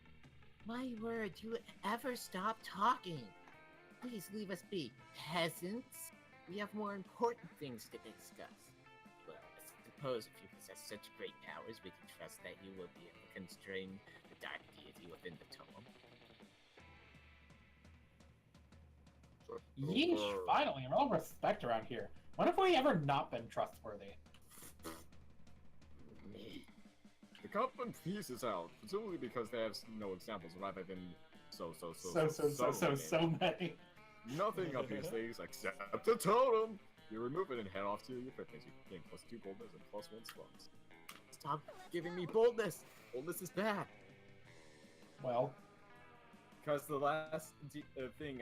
My word, you ever stop talking? Please leave us be, peasants. We have more important things to discuss. Well, I suppose if you possess such great powers, we can trust that you will be able to constrain the dark deity within the tome. Yeesh, finally, real respect around here. When have we ever not been trustworthy? The coven pieces out, presumably because they have no examples rather than so many. Nothing of these things except the totem! You remove it and head off to your fitness. You gain +2 boldness and +1 slots. Stop giving me boldness! Boldness is bad! Well, Because the last thing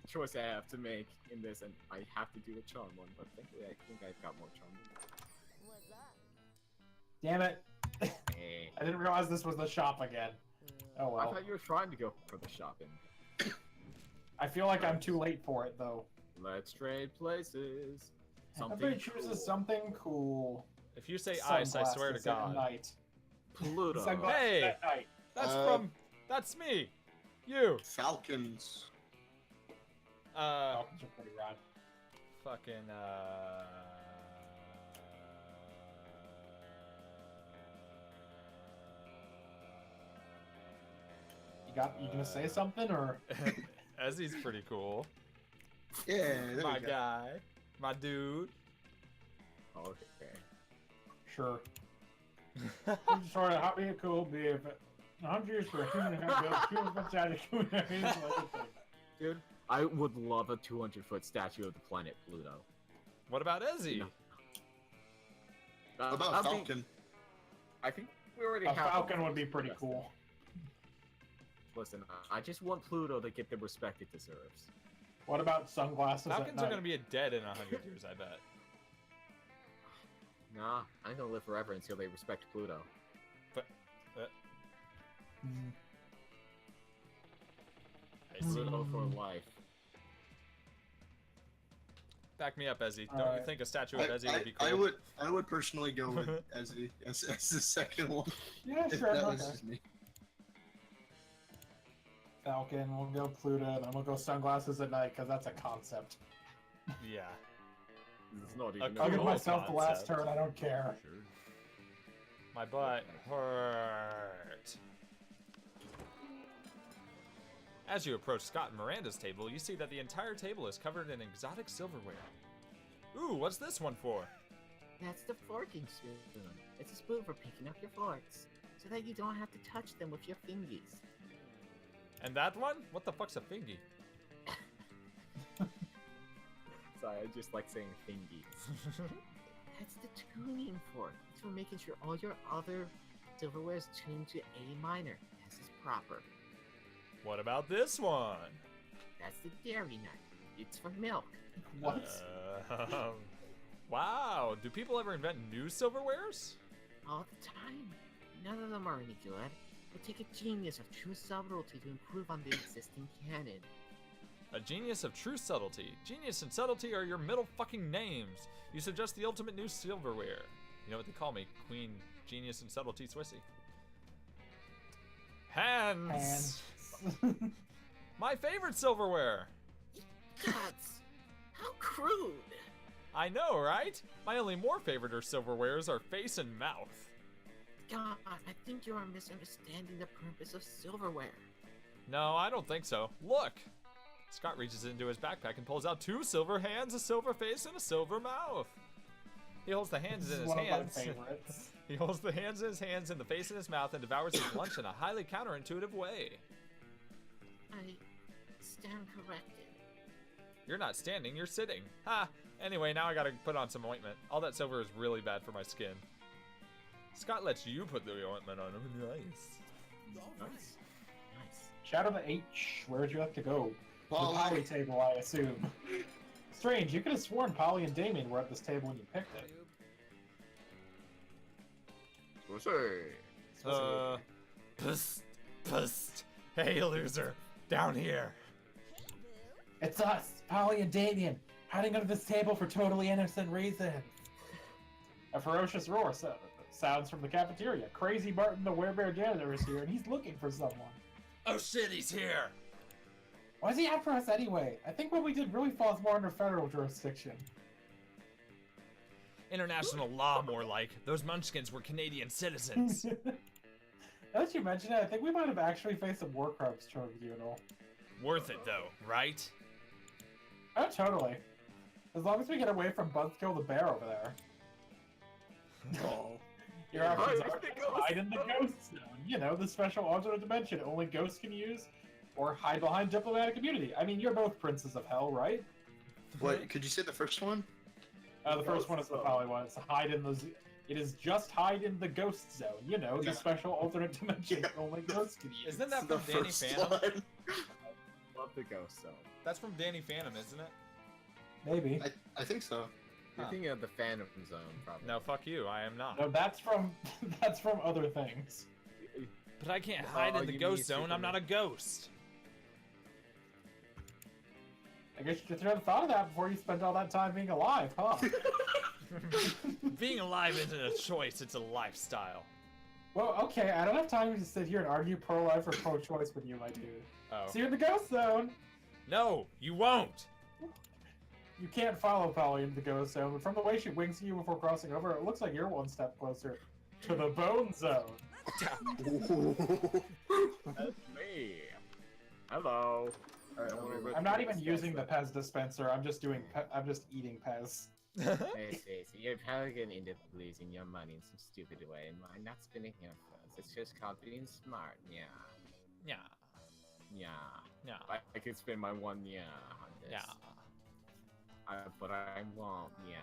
choice I have to make in this, and I have to do a charm one, but thankfully I think I've got more charm than damn it. Hey. I didn't realize this was the shop again. Oh I well. thought you were trying to go for the shopping. I feel like I'm too late for it, though. Let's trade places. Everybody chooses something cool. If you say ice, I swear to Sunglasses at God. night. Pluto. Sunglasses Hey! at night. That's me! You! Falcons. Falcons are pretty rad. Fucking, You gonna say something, or? Ezzy's pretty cool. Yeah, there My we go. guy. My dude. Okay. Sure. I'm sorry, hot being cool beer, but 100 years for a human to have built 200 foot statue. Dude, I would love a 200-foot statue of the planet Pluto. What about Ezzy? No. What about Falcon? I think we already A have falcon would be pretty cool. Listen, I just want Pluto to get the respect it deserves. What about sunglasses at Falcons are night? gonna be dead in 100 years, I bet. Nah, I'm gonna live forever until they respect Pluto. But, Mm. I see. Pluto for life. Back me up, Ezzy. Don't Alright. you think a statue of Ezzy would be cool? I would personally go with Ezzy as the second one. Yeah, If sure. that was Okay. just me. Falcon, we'll go Pluto, and then we'll go sunglasses at night, because that's a concept. Yeah. It's not even. I'll give Cool myself the last concept. turn, I don't care. My butt hurt. As you approach Scott and Miranda's table, you see that the entire table is covered in exotic silverware. Ooh, what's this one for? That's the forking spoon. It's a spoon for picking up your forks, so that you don't have to touch them with your fingies. And that one? What the fuck's a fingy? Sorry, I just like saying thingy. That's the tuning fork. It's for making sure all your other silverware is tuned to A minor, as is proper. What about this one? That's the dairy nut. It's for milk. What? Wow, do people ever invent new silverwares? All the time. None of them are any good. It take a genius of true subtlety to improve on the existing canon. A genius of true subtlety. Genius and subtlety are your middle fucking names. You suggest the ultimate new silverware. You know what they call me? Queen, Genius, and Subtlety Swissy. Hands! My favorite silverware! Guts! How crude! I know, right? My only more favorite silverwares are face and mouth. God, I think you are misunderstanding the purpose of silverware. No, I don't think so. Look! Scott reaches into his backpack and pulls out 2 silver hands, a silver face, and a silver mouth. He holds the hands This in is his one of my hands. favorites. He holds the hands in his hands and the face in his mouth and devours his lunch in a highly counterintuitive way. I stand corrected. You're not standing, you're sitting. Ha! Anyway, now I gotta put on some ointment. All that silver is really bad for my skin. Scott lets you put the ointment on him. Nice. Nice. Nice. Shadow the H, where would you like to go? The Polly. Polly table, I assume. Strange, you could have sworn Polly and Damien were at this table when you picked it. Psst, psst. Hey, loser. Down here. It's us, Polly and Damien, hiding under this table for totally innocent reasons. A ferocious roar sounds from the cafeteria. Crazy Martin, the werebear janitor, is here, and he's looking for someone. Oh shit, he's here. Why's he after us anyway? I think what we did really falls more under federal jurisdiction. International law, more like. Those munchkins were Canadian citizens. Now that you mention it, I think we might have actually faced some war crimes tribunal. Worth it, though, right? Oh, totally. As long as we get away from Buzzkill the bear over there. Your options are hide in the ghost zone. You know, the special alternate dimension only ghosts can use, or hide behind diplomatic immunity. I mean, you're both princes of hell, right? What? Could you say the first one? The first one is the Polly one. It's hide in the. It is just hide in the ghost zone. You know, the Yeah. special alternate dimension only ghosts can use. Isn't that The from Danny first Phantom? one. Love the ghost zone. That's from Danny Phantom, isn't it? Maybe. I think so. You're Huh. thinking of the Phantom Zone, probably. No, fuck you. I am not. No, that's from that's from other things. But I can't hide in the you ghost mean zone. I'm not a ghost. I guess you should have thought of that before you spent all that time being alive, huh? Being alive isn't a choice, it's a lifestyle. Well, okay, I don't have time to sit here and argue pro-life or pro-choice with you, my dude. Oh. See you in the ghost zone! No, you won't. You can't follow Polly in the ghost zone, but from the way she winks at you before crossing over, it looks like you're one step closer to the bone zone. That's me. Hello. I'm not even using the Pez dispenser. I'm just doing. I'm just eating Pez. I see. So you're probably gonna end up losing your money in some stupid way, and mine not spending here first. It's just called being smart. Yeah. Yeah. Yeah. Yeah. I could spend my 1 yeah on this. Yeah. But I won't. Yeah.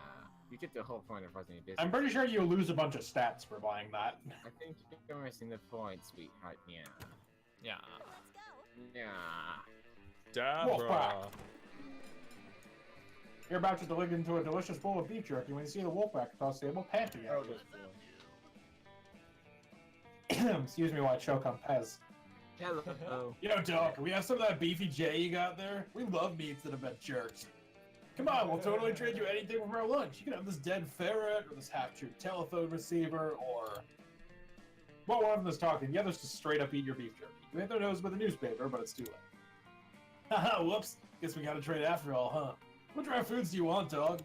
You get the whole point of running a business. I'm pretty sure you lose a bunch of stats for buying that. I think you're missing the point, sweetheart. Yeah. Yeah. Yeah. Wolfpack. Dabra. You're about to dig into a delicious bowl of beef jerky when you see the wolfpack across the table panting at you. Excuse me while I choke on Pez. Hello. Yo, Doc, can we have some of that beefy J you got there? We love meats that have been jerked. Come on, we'll totally trade you anything from our lunch. You can have this dead ferret, or this half-chewed telephone receiver, or... Well, one of them is talking, the other's just straight up eat your beef jerky. You hit their nose with a newspaper, but it's too late. Haha, whoops. Guess we gotta trade after all, huh? What dry foods do you want, dog?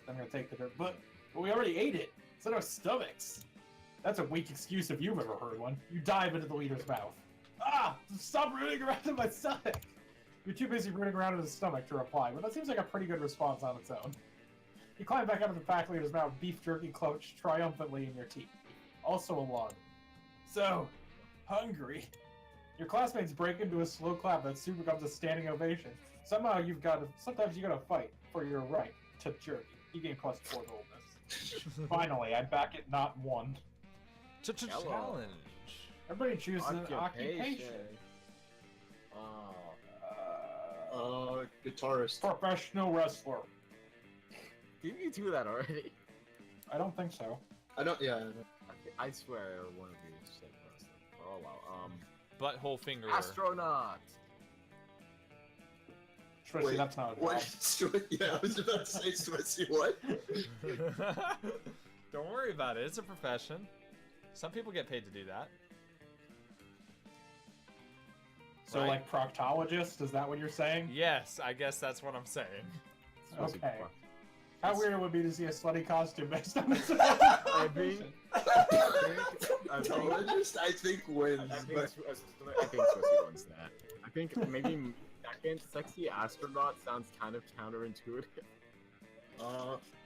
I'm gonna take the dirt, but we already ate it. It's in our stomachs. That's a weak excuse if you've ever heard one. You dive into the leader's mouth. Ah! Stop rooting around in my stomach! You're too busy rooting around in his stomach to reply, but that seems like a pretty good response on its own. You climb back out of the pack leader's mouth, beef jerky cloached triumphantly in your teeth. Also a log. So, hungry. Your classmates break into a slow clap that soon becomes a standing ovation. Sometimes you gotta fight for your right to jerky. You gain +4 boldness. Finally, I back it not 1. Challenge. Everybody chooses an occupation. Guitarist. Professional wrestler. Didn't you do that already? I don't think so. I don't. Yeah. I swear one of you said wrestling. Oh wow. Butthole finger. Astronaut. Swissy, Wait, that's not a What? job. Yeah, I was about to say Swissy. What? Don't worry about it. It's a profession. Some people get paid to do that. So, Right. like, proctologist? Is that what you're saying? Yes, I guess that's what I'm saying. Okay. How weird it would be to see a slutty costume based on this. I think. Guitarist, I think wins. I think But Swissy wins that. I think maybe second, sexy astronaut sounds kind of counterintuitive.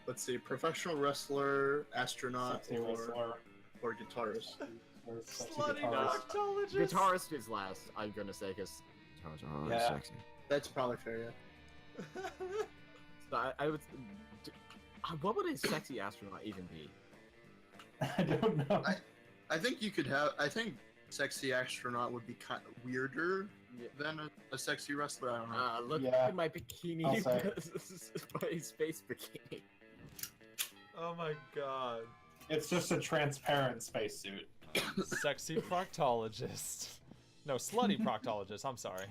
let's see, professional wrestler, astronaut, Sexy wrestler. or guitarist. Or sexy Slutty guitarist. proctologist. Guitarist is last, I'm gonna say, because guitars are Yeah. sexy. That's probably fair. Yeah. So I would. What would a sexy astronaut even be? I don't know. I think you could have. I think sexy astronaut would be kind of weirder than a sexy wrestler. I don't know. Look Yeah. at my I'll bikini. say. My space bikini. Oh my god. It's just a transparent spacesuit. Sexy proctologist. No, slutty proctologist. I'm sorry.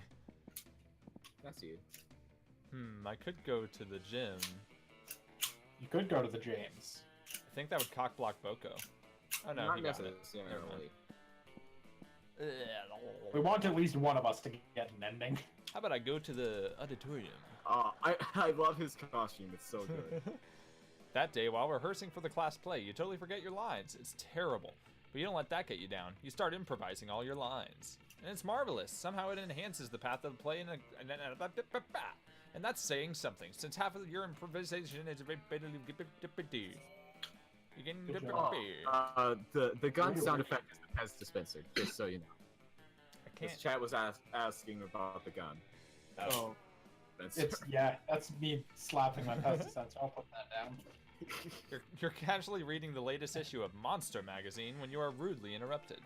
That's you. I could go to the gym. You could go to the James. I think that would cock block Boko. Oh no, Not he got it. necessarily. We want at least one of us to get an ending. How about I go to the auditorium? I love his costume. It's so good. That day, while rehearsing for the class play, you totally forget your lines. It's terrible. But you don't let that get you down. You start improvising all your lines. And it's marvelous. Somehow it enhances the path of the play, and that's saying something, since half of your improvisation is you can The gun sound effect is the Pez dispenser, just so you know. I can't. This chat was asking about the gun. Oh, That's me slapping my pesticide, so I'll put that down. You're casually reading the latest issue of Monster magazine when you are rudely interrupted.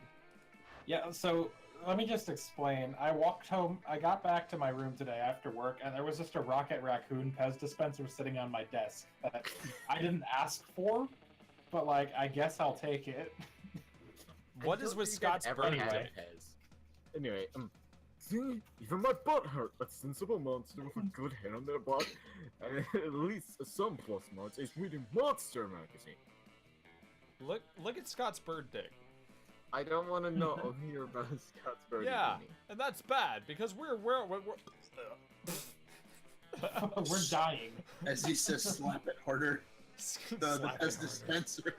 Yeah, so let me just explain. I walked home, I got back to my room today after work, and there was just a Rocket Raccoon Pez dispenser sitting on my desk that I didn't ask for, but, like, I guess I'll take it. What is with Scott's birthday? Anyway, see, even my butt hurt. A sensible monster with a good head on their butt, and at least some plus marks is reading Monster magazine. Look at Scott's bird dick. I don't want to know hear about Scott's bird. Yeah, and that's bad because we're We're dying. as he says, slap it harder. The Slap Pez it. dispenser.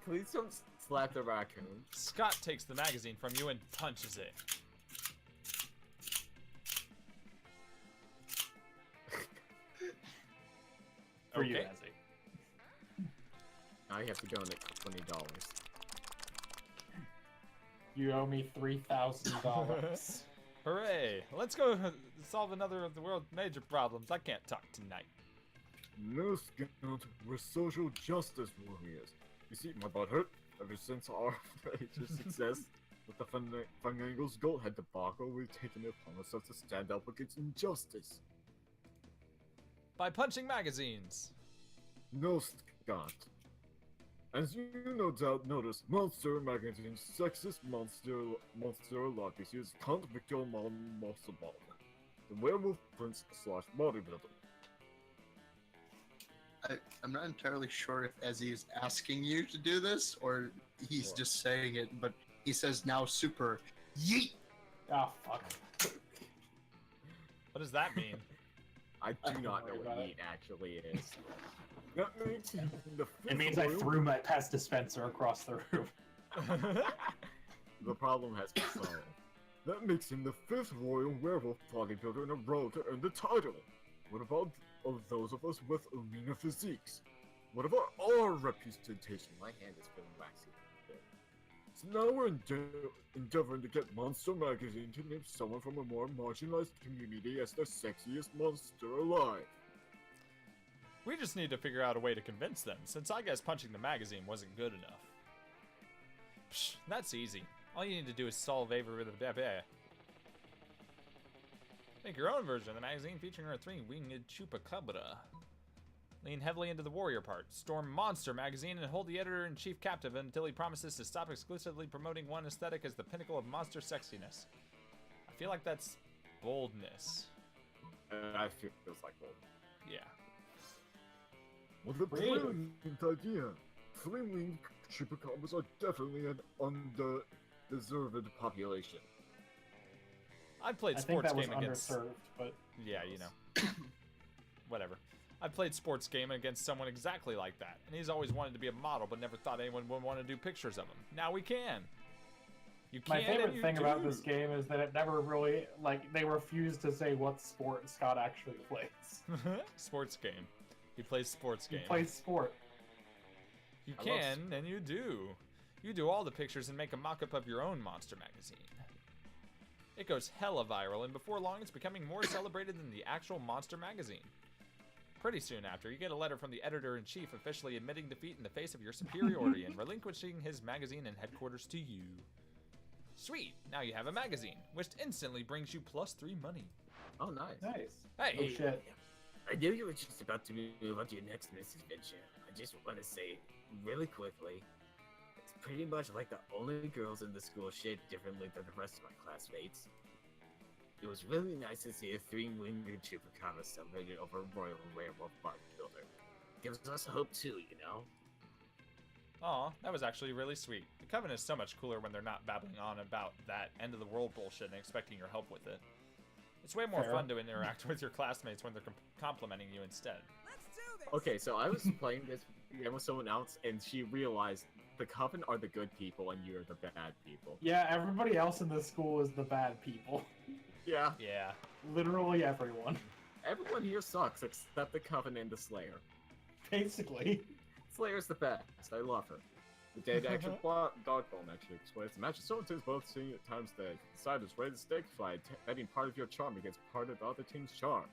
Please don't slap the raccoon. Scott takes the magazine from you and punches it. For you, Okay. Ezzy. Now you have to donate $20. You owe me $3,000. Hooray! Let's go solve another of the world's major problems. I can't talk tonight. No, Scout, we're social justice warriors. You see, my butt hurt ever since our major success with the Funangles Goldhead debacle. We've taken it upon ourselves to stand up against injustice. By punching magazines. No, Scott. As you no doubt noticed, Monster Magazine's sexist monster lot this year's Count Victor Monster Ball, the werewolf prince / bodybuilder. I'm not entirely sure if Ezzy is asking you to do this or he's just saying it, but he says now super yeet. Ah, fuck. What does that mean? I do not know worry what about yeet actually is. That makes him the It means I royal- threw my pest dispenser across the room. The problem has been solved. That makes him the 5th royal werewolf bodybuilder in a row to earn the title. What about of those of us with arena physiques? What about our representation? My hand is feeling waxy. So now we're endeavoring to get Monster Magazine to name someone from a more marginalized community as the sexiest monster alive. We just need to figure out a way to convince them, since I guess punching the magazine wasn't good enough. Psh, that's easy. All you need to do is solve Avery with a Make your own version of the magazine featuring our 3-winged chupacabra. Lean heavily into the warrior part. Storm Monster Magazine and hold the editor-in-chief captive until he promises to stop exclusively promoting one aesthetic as the pinnacle of monster sexiness. I feel like that's boldness. I feel feels like gold. Yeah. What a Creative. brilliant idea! 3-winged chupacabras are definitely an underdeserved population. I played I think sports that was game against... underserved, but Yeah, you know. Whatever. I played sports game against someone exactly like that, and he's always wanted to be a model, but never thought anyone would want to do pictures of him. Now we can. You can. my favorite and you thing about do. this game is that it never really, like, they refuse to say what sport Scott actually plays. Sports game. He plays sports He game. plays sport. You I love can, and you do. You do all the pictures and make a mock-up of your own monster magazine. It goes hella viral, and before long it's becoming more celebrated than the actual monster magazine. Pretty soon after, you get a letter from the editor-in-chief officially admitting defeat in the face of your superiority and relinquishing his magazine and headquarters to you. Sweet, now you have a magazine, which instantly brings you +3 money. Oh, nice. Nice. Hey, Oh shit. I knew you were just about to move on to your next misadventure. I just want to say, really quickly, it's pretty much like the only girls in the school shaped differently than the rest of my classmates. It was really nice to see a 3-winged chupacabra celebrated over a royal werewolf bodybuilder. Gives us hope too, you know? aw, that was actually really sweet. The Coven is so much cooler when they're not babbling on about that end-of-the-world bullshit and expecting your help with it. It's way more Fair. fun to interact with your classmates when they're complimenting you instead. Okay, so I was playing this game with someone else, and she realized the Coven are the good people, and you're the bad people. Yeah, everybody else in this school is the bad people. Yeah, Yeah. Literally everyone. everyone here sucks except the Coven and the Slayer. Basically. Slayer's the best. I love her. The dead action plot, Darkbone actually explains the match is so intense both seeing at times that deciders ready to stake by betting part of your charm against part of the other team's charm.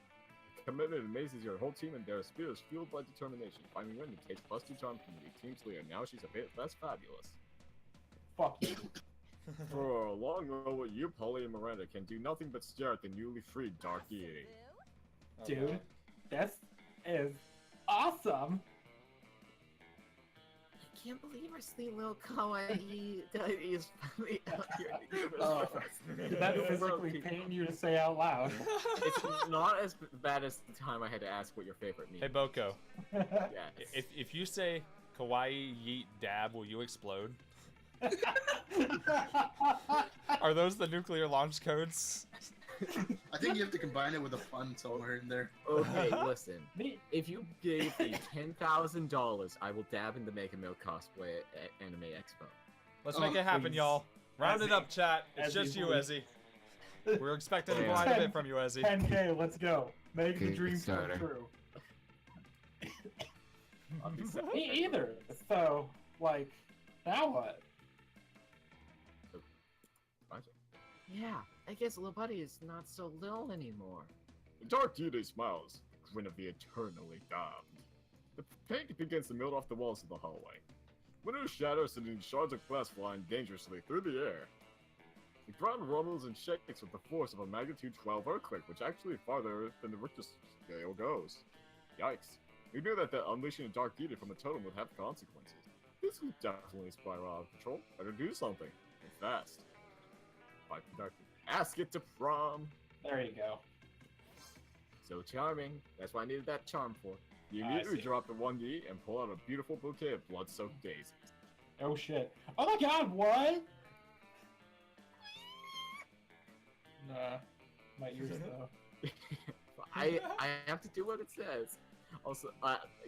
Commitment amazes your whole team and their spirit is fueled by determination. Finally winning takes +2 charm from the team's leader. Now she's a bit less fabulous. Fuck you. For a long row with you, Polly and Miranda can do nothing but stare at the newly freed Dark Deity. Dude, this is awesome. I can't believe our sweet little kawaii daddy is finally out here. Oh. Did that physically pain you to say out loud? It's not as bad as the time I had to ask what your favorite means. Hey, Boko. Yes. If you say kawaii yeet dab, will you explode? Are those the nuclear launch codes? I think you have to combine it with a fun somewhere in there. Okay, listen. Me- If you gave me $10,000, I will dab in the Mega Mill cosplay at Anime Expo. Let's Oh, make it happen, please. y'all. Round it Ezzy. up, chat. It's Ezzy, just you, please. Ezzy. We're expecting a Yeah. blind bit from you, Ezzy. 10K, let's go. Make the Okay, dream come starter. true. I'll be sad. Me either. So, like, now what? Yeah, I guess little buddy is not so little anymore. The dark deity smiles, the grin of the eternally damned. The paint begins to melt off the walls of the hallway. Windows shatter, sending shards of glass flying dangerously through the air. The ground rumbles and shakes with the force of a magnitude 12 earthquake, which actually farther than the Richter scale goes. Yikes. We knew that unleashing a dark deity from a totem would have consequences. This would definitely spiral out of control. Better do something. And fast. Fight the dark deity. Ask it to Prom! There you go. So charming. That's what I needed that charm for. You I immediately see. drop the 1D and pull out a beautiful bouquet of blood-soaked daisies. Oh shit. Oh my god, what? Nah. My ears though. I have to do what it says. Also,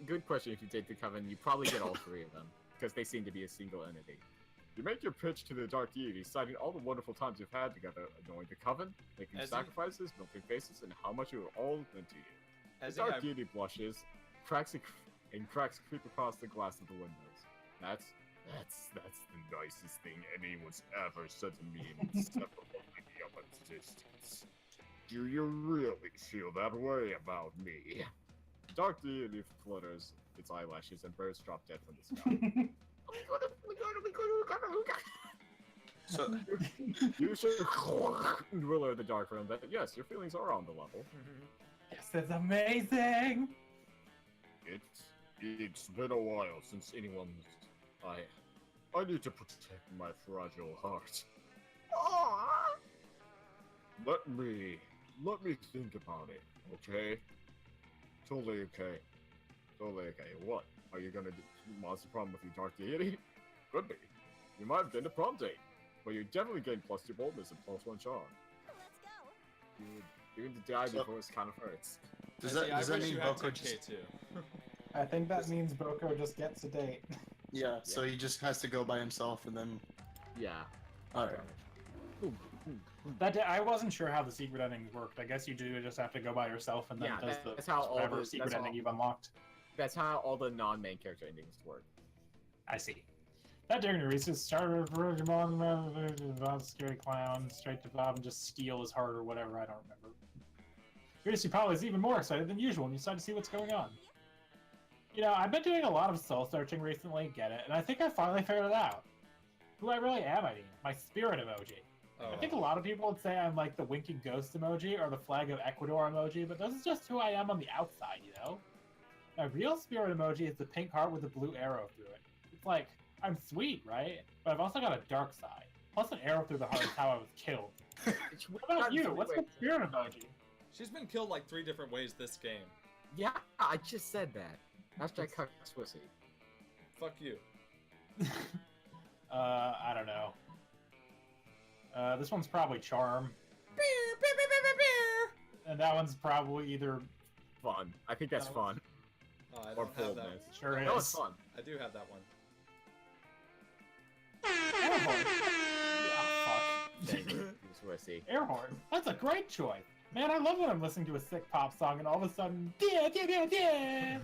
good question. If you take the Coven, you probably get all three of them because they seem to be a single entity. You make your pitch to the Dark Deity, citing all the wonderful times you've had together, adoring the Coven, making As he- sacrifices, melting faces, and how much you are all meant to you. As The Dark I- Deity blushes, cracks creep across the glass of the windows. That's the nicest thing anyone's ever said to me in several millennia of existence. Do you really feel that way about me? Dark Deity flutters its eyelashes and birds drop dead from the sky. So, You should ruler the dark realm that yes, your feelings are on the level. Yes, that's amazing! It's been a while since anyone's. I need to protect my fragile heart. Let me think about it, okay? Totally okay. Totally okay. What? Are you gonna do monster prom with your dark deity? Could be. You might have been a prom date, but you're definitely getting +2 boldness and +1 charm. You're going to die So- before it kind of hurts. does See, that I wish mean you had Boko 10K just... too. I think that means Boko just gets a date. Yeah, so he just has to go by himself and then... Yeah. Alright. That I wasn't sure how the secret endings worked. I guess you do just have to go by yourself and then Yeah, it does the that's how all whatever the- secret that's ending all- you've unlocked. That's how all the non-main character endings work. I see. That dignity reaches starter of Bob, scary clown, straight to Bob and just steal his heart or whatever, I don't remember. Reese probably is even more excited than usual when you decide to see what's going on. You know, I've been doing a lot of soul searching recently, get it, and I think I finally figured it out. Who I really am, I mean. My spirit emoji. I think a lot of people would say I'm like the winking ghost emoji or the flag of Ecuador emoji, but this is just who I am on the outside, you know? My real spirit emoji is the pink heart with the blue arrow through it. It's like, I'm sweet, right? But I've also got a dark side. Plus an arrow through the heart is how I was killed. What about you? What's the spirit emoji? She's been killed like 3 different ways this game. Yeah, I just said that. Hashtag QueenSwissy. Fuck you. I don't know. This one's probably charm. And that one's probably either... Fun. I think that's fun. Oh, I Or don't have that. boldness. Sure That was is. fun. I do have that one. Air horn. Ah, Thank you, QueenSwissy. fuck. Air horn. That's a great choice. Man, I love when I'm listening to a sick pop song and all of a sudden, yeah.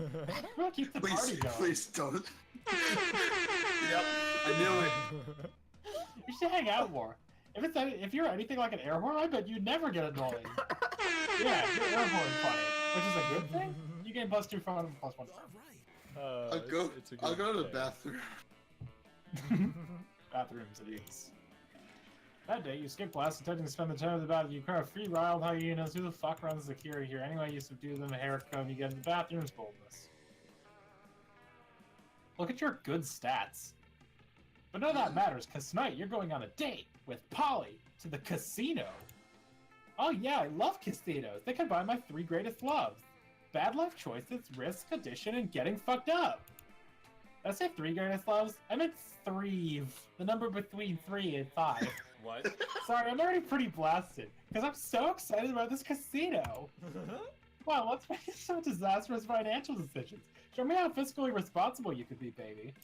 We'll keep the party Please, going. please don't. Yep, I knew it. You should hang out more. If you're anything like an air horn, I bet you'd never get annoying. Yeah, you're air horn funny, which is a good thing. You gain +2 fun and +1 charm. I'll go to the bathroom. Bathrooms it is. That day, you skip class intending to spend the time with the battle. You cry free wild hyenas. Who the fuck runs security here? Anyway, you subdue them, a hair comb, you get in the bathroom's boldness. Look at your good stats. But none of that matters, because tonight you're going on a date with Polly to the casino. Oh yeah, I love casinos. They combine my 3 greatest loves. Bad life choices, risk, addition, and getting fucked up. Did I say 3 greatest loves? I meant 3. The number between 3 and 5. What? Sorry, I'm already pretty blasted, because I'm so excited about this casino. Wow, let's make some disastrous financial decisions. Show me how fiscally responsible you could be, baby.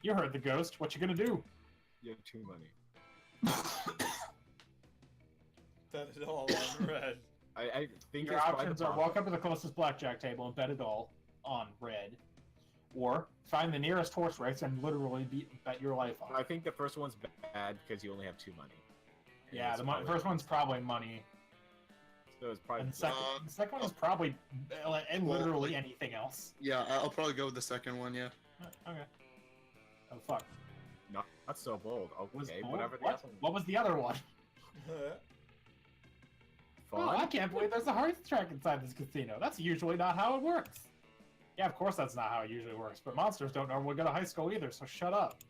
You heard the ghost. What you gonna do? You have too many. That is all on red. I think Your it's by the options are bottom. walk up to the closest blackjack table and bet it all on red. or find the nearest horse race and literally bet your life on I it. think the first one's bad because you only have 2 money. And Yeah, it's the probably- first one's probably money, So it's probably and the second one is probably and Well, literally like- anything else. Yeah, I'll probably go with the second one. Yeah. Okay. Oh fuck. not so bold. Was Okay, bold? whatever the What? other one. What was the other one? Oh, I Fun. can't believe there's a hearth track inside this casino. That's usually not how it works. Yeah, of course that's not how it usually works, but monsters don't normally go to high school either, so shut up.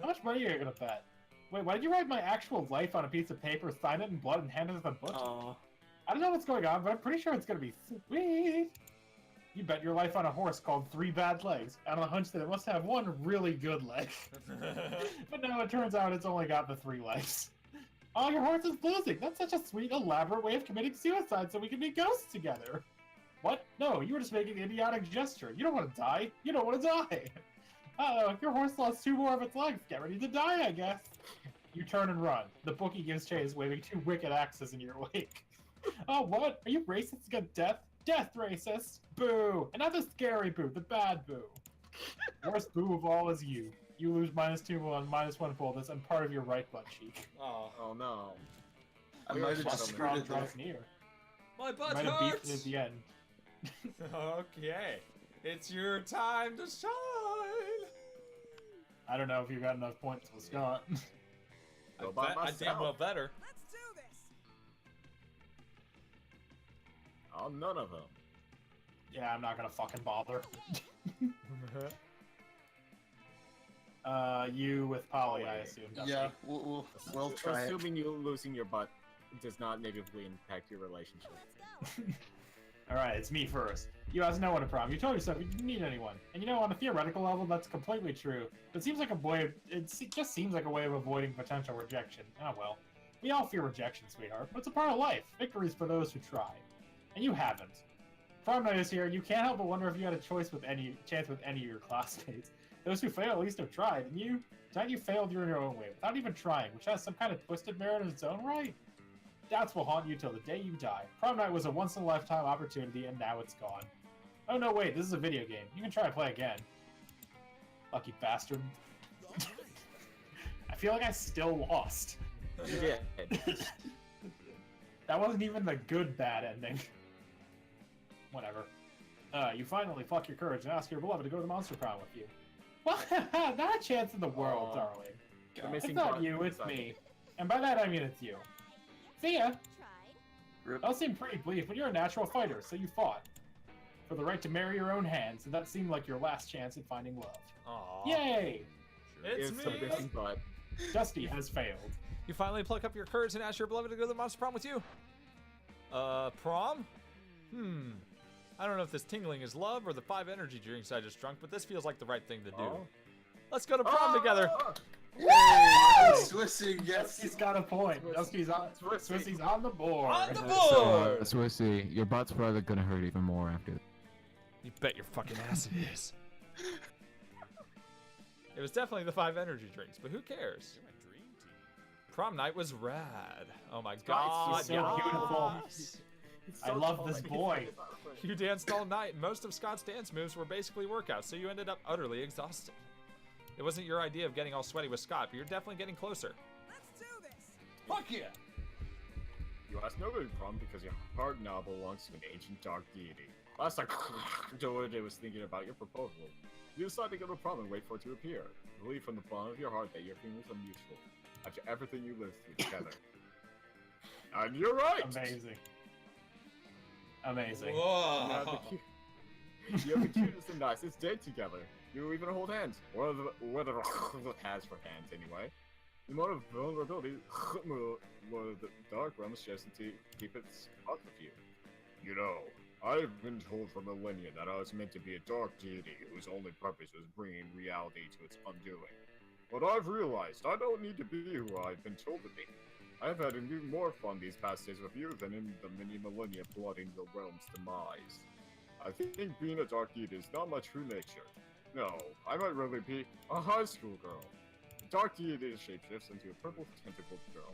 How much money are you gonna bet? Wait, why did you write my actual life on a piece of paper, sign it in blood, and hand it to the butcher? I don't know what's going on, but I'm pretty sure it's gonna be sweet. You bet your life on a horse called 3 Bad Legs, and on the hunch that it must have 1 really good leg. But no, it turns out it's only got the 3 legs. Oh, your horse is losing! That's such a sweet, elaborate way of committing suicide so we can be ghosts together! What? No, you were just making an idiotic gesture. You don't want to die. You don't want to die. Uh-oh, your horse lost 2 more of its legs. Get ready to die, I guess. You turn and run. The bookie gives chase, waving 2 wicked axes in your wake. Oh, what? Are you racist against death? Death racist! Boo! And not the scary boo, the bad boo. Worst boo of all is you. You lose -2 on -1 boldness and part of your right butt cheek. Oh, Oh no. I We might were have just just strong screwed it there. Draws near. my You butt might have beefed it at hurts. the end. Okay, it's your time to shine. I don't know if you got enough points with Scott. Go by I damn well myself. better. Let's do this. Oh, none of them. Yeah, I'm not gonna fucking bother. You with Polly, I assume. Dusty. Yeah, we'll try it. Assuming you losing your butt does not negatively impact your relationship. Alright, it's me first. You asked no one to prom. You told yourself you didn't need anyone. And you know, on a theoretical level, that's completely true. But it seems like it just seems like a way of avoiding potential rejection. Oh well. We all fear rejection, sweetheart, but it's a part of life. Victory's for those who try. And you haven't. Prom night is here, and you can't help but wonder if you had a chance with any of your classmates. Those who fail at least have tried, and you, tonight you failed your own way, without even trying, which has some kind of twisted merit in its own right. Doubts will haunt you till the day you die. Prom night was a once-in-a-lifetime opportunity, and now it's gone. Oh no, wait, this is a video game. You can try to play again. Lucky bastard. I feel like I still lost. Yeah. That wasn't even the good bad ending. Whatever. You finally pluck your courage and ask your beloved to go to the monster prom with you. Well, not a chance in the world, Aw. darling. The It's missing not part you, it's inside. me. And by that I mean it's you. See ya! Rip. That seemed pretty bleak, but you're a natural fighter, so you fought. For the right to marry your own hands, and that seemed like your last chance at finding love. Aw. Yay! It's the me. missing butt. Dusty has failed. You finally pluck up your courage and ask your beloved to go to the monster prom with you? Prom? I don't know if this tingling is love or the 5 energy drinks I just drunk, but this feels like the right thing to do. Oh. Let's go to prom together. Swissy gets. Dusty's got a point. Dusty's on. Swissy's on the board. On the board! Swissy, your butt's probably gonna hurt even more after this. You bet your fucking ass it is. It was definitely the 5 energy drinks, but who cares? Prom night was rad. Oh my god, he's so beautiful. yes. I love this boy. You danced all night, and most of Scott's dance moves were basically workouts, so you ended up utterly exhausted. It wasn't your idea of getting all sweaty with Scott, but you're definitely getting closer. Let's do this. Fuck yeah! You asked nobody to prom because your heart now belongs to an ancient dark deity. Last time George was thinking about your proposal, you decided to go to prom and wait for it to appear. Believe from the bottom of your heart that your feelings are mutual after everything you lived through together. And you're right! Amazing. Amazing. You have Whoa! you have the cutest and nicest date together. You even hold hands. Or the has for hands anyway. The amount of vulnerability the dark realms chosen to keep its heart with you. You know, I've been told for millennia that I was meant to be a dark deity whose only purpose was bringing reality to its undoing. But I've realized I don't need to be who I've been told to be. I've had even more fun these past days with you than in the many millennia plotting the realm's demise. I think being a dark deity is not my true nature. No, I might really be a high school girl. Dark deity shapeshifts into a purple tentacled girl.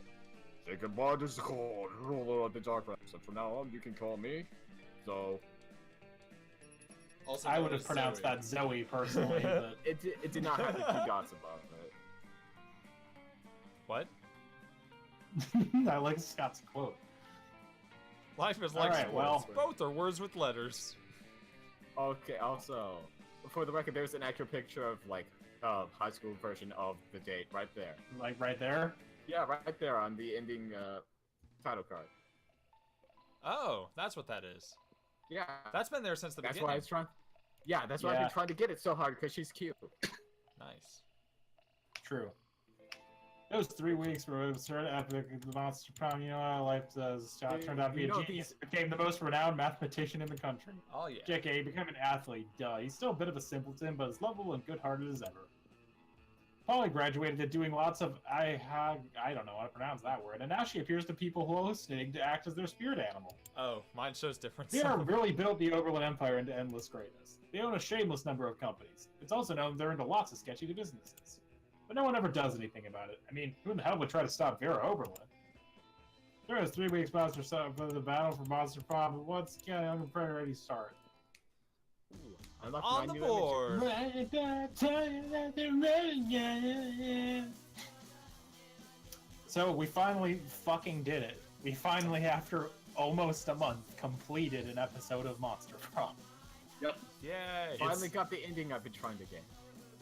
Say goodbye to the cold ruler of the dark realms, and from now on you can call me, so... Also I known would have as pronounced Zoe. that Zoe personally, but It did not have the 2 dots above it. What? I like Scott's quote. Life is All like right, sports. well- Both are words with letters. Okay, also, for the record, there's an accurate picture of, like, high school version of the date right there. Like right there. Yeah, right there on the ending, title card. Oh, that's what that is. Yeah. That's been there since the That's beginning. why I was trying. Yeah, that's why I've Yeah. been trying to get it so hard, because she's cute. Nice. True. It was 3 weeks where it was sort of epic. The Monster Prom, you know, our life turned out to be You a know, genius. Became the most renowned mathematician in the country. Oh yeah. JK became an athlete. Duh. He's still a bit of a simpleton, but as lovable and good-hearted as ever. Polly graduated to doing lots of I don't know how to pronounce that word, and now she appears to people hallucinating to act as their spirit animal. Oh, mine shows difference. Sierra really built the Oberlin Empire into endless greatness. They own a shameless number of companies. It's also known they're into lots of sketchy businesses. But no one ever does anything about it. I mean, who in the hell would try to stop Vera Oberlin? There is 3 weeks monster for the battle for Monster Prom, but once again, I'm ready to start. I love On my the new board. So we finally fucking did it. We finally, after almost a month, completed an episode of Monster Prom. Yay! Finally got the ending I've been trying to get.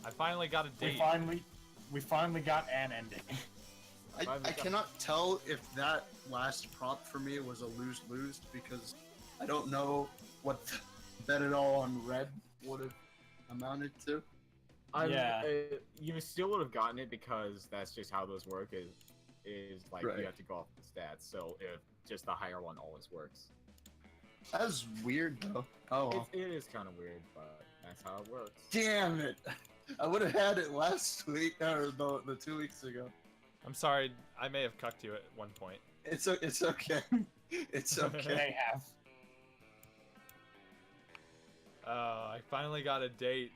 I finally got a date. We finally got an ending. I cannot tell if that last prompt for me was a lose-lose because I don't know what the bet it all on red would have amounted to. Yeah. You still would have gotten it because that's just how those work. Is like Right. you have to go off the stats. So if just the higher one always works. That's weird though. Oh, well. It is kind of weird, but that's how it works. Damn it! I would have had it last week or the 2 weeks ago. I'm sorry, I may have cucked you at one point. It's okay. It's okay. They have. I finally got a date.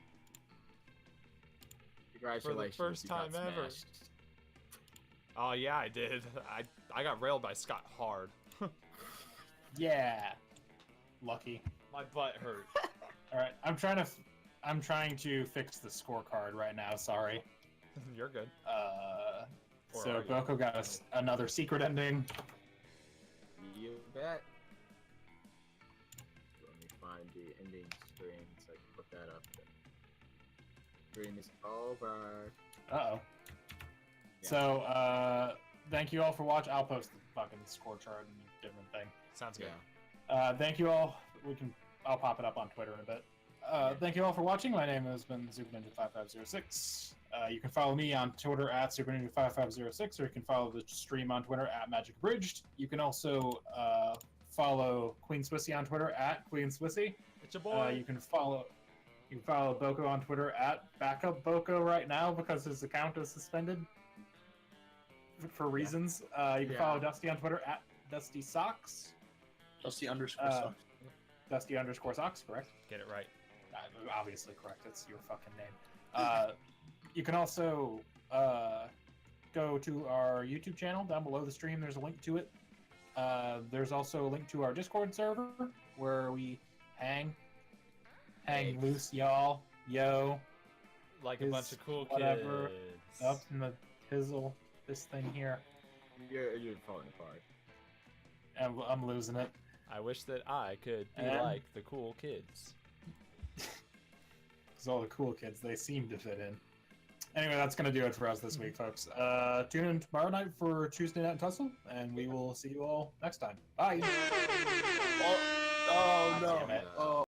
Congratulations. first you got time ever. smashed. Oh yeah, I did. I got railed by Scott hard. Yeah. Lucky. My butt hurt. All right, I'm trying to fix the scorecard right now. Sorry. You're good. Or So are you? Boko got us another secret ending. You bet. Let me find the ending screen so I can put that up. Stream is over. Uh-oh. Yeah. So, thank you all for watching. I'll post the fucking scorecard and different thing. Sounds good. Yeah. Thank you all. I'll pop it up on Twitter in a bit. Thank you all for watching. My name has been superninja5506. You can follow me on Twitter at superninja5506, or you can follow the stream on Twitter at magicabridged. You can also follow QueenSwissy on Twitter at QueenSwissy. It's your boy. You can follow Boko on Twitter at BackupBoco right now because his account is suspended for reasons. You can follow Dusty on Twitter at DustySocks. Dusty_socks. Dusty_socks, correct? Get it right. Obviously correct. It's your fucking name. You can also go to our YouTube channel down below the stream. There's a link to it. There's also a link to our Discord server where we hang loose, y'all. Yo, Like a His bunch of cool whatever kids. up in the pizzle. This thing here, You're falling apart. and I'm losing it. I wish that I could be And- like the cool kids. Because all the cool kids, they seem to fit in. Anyway, that's going to do it for us this week, folks. Tune in tomorrow night for Tuesday Night Tussle, and we will see you all next time. Bye! Oh God no! damn it. Oh.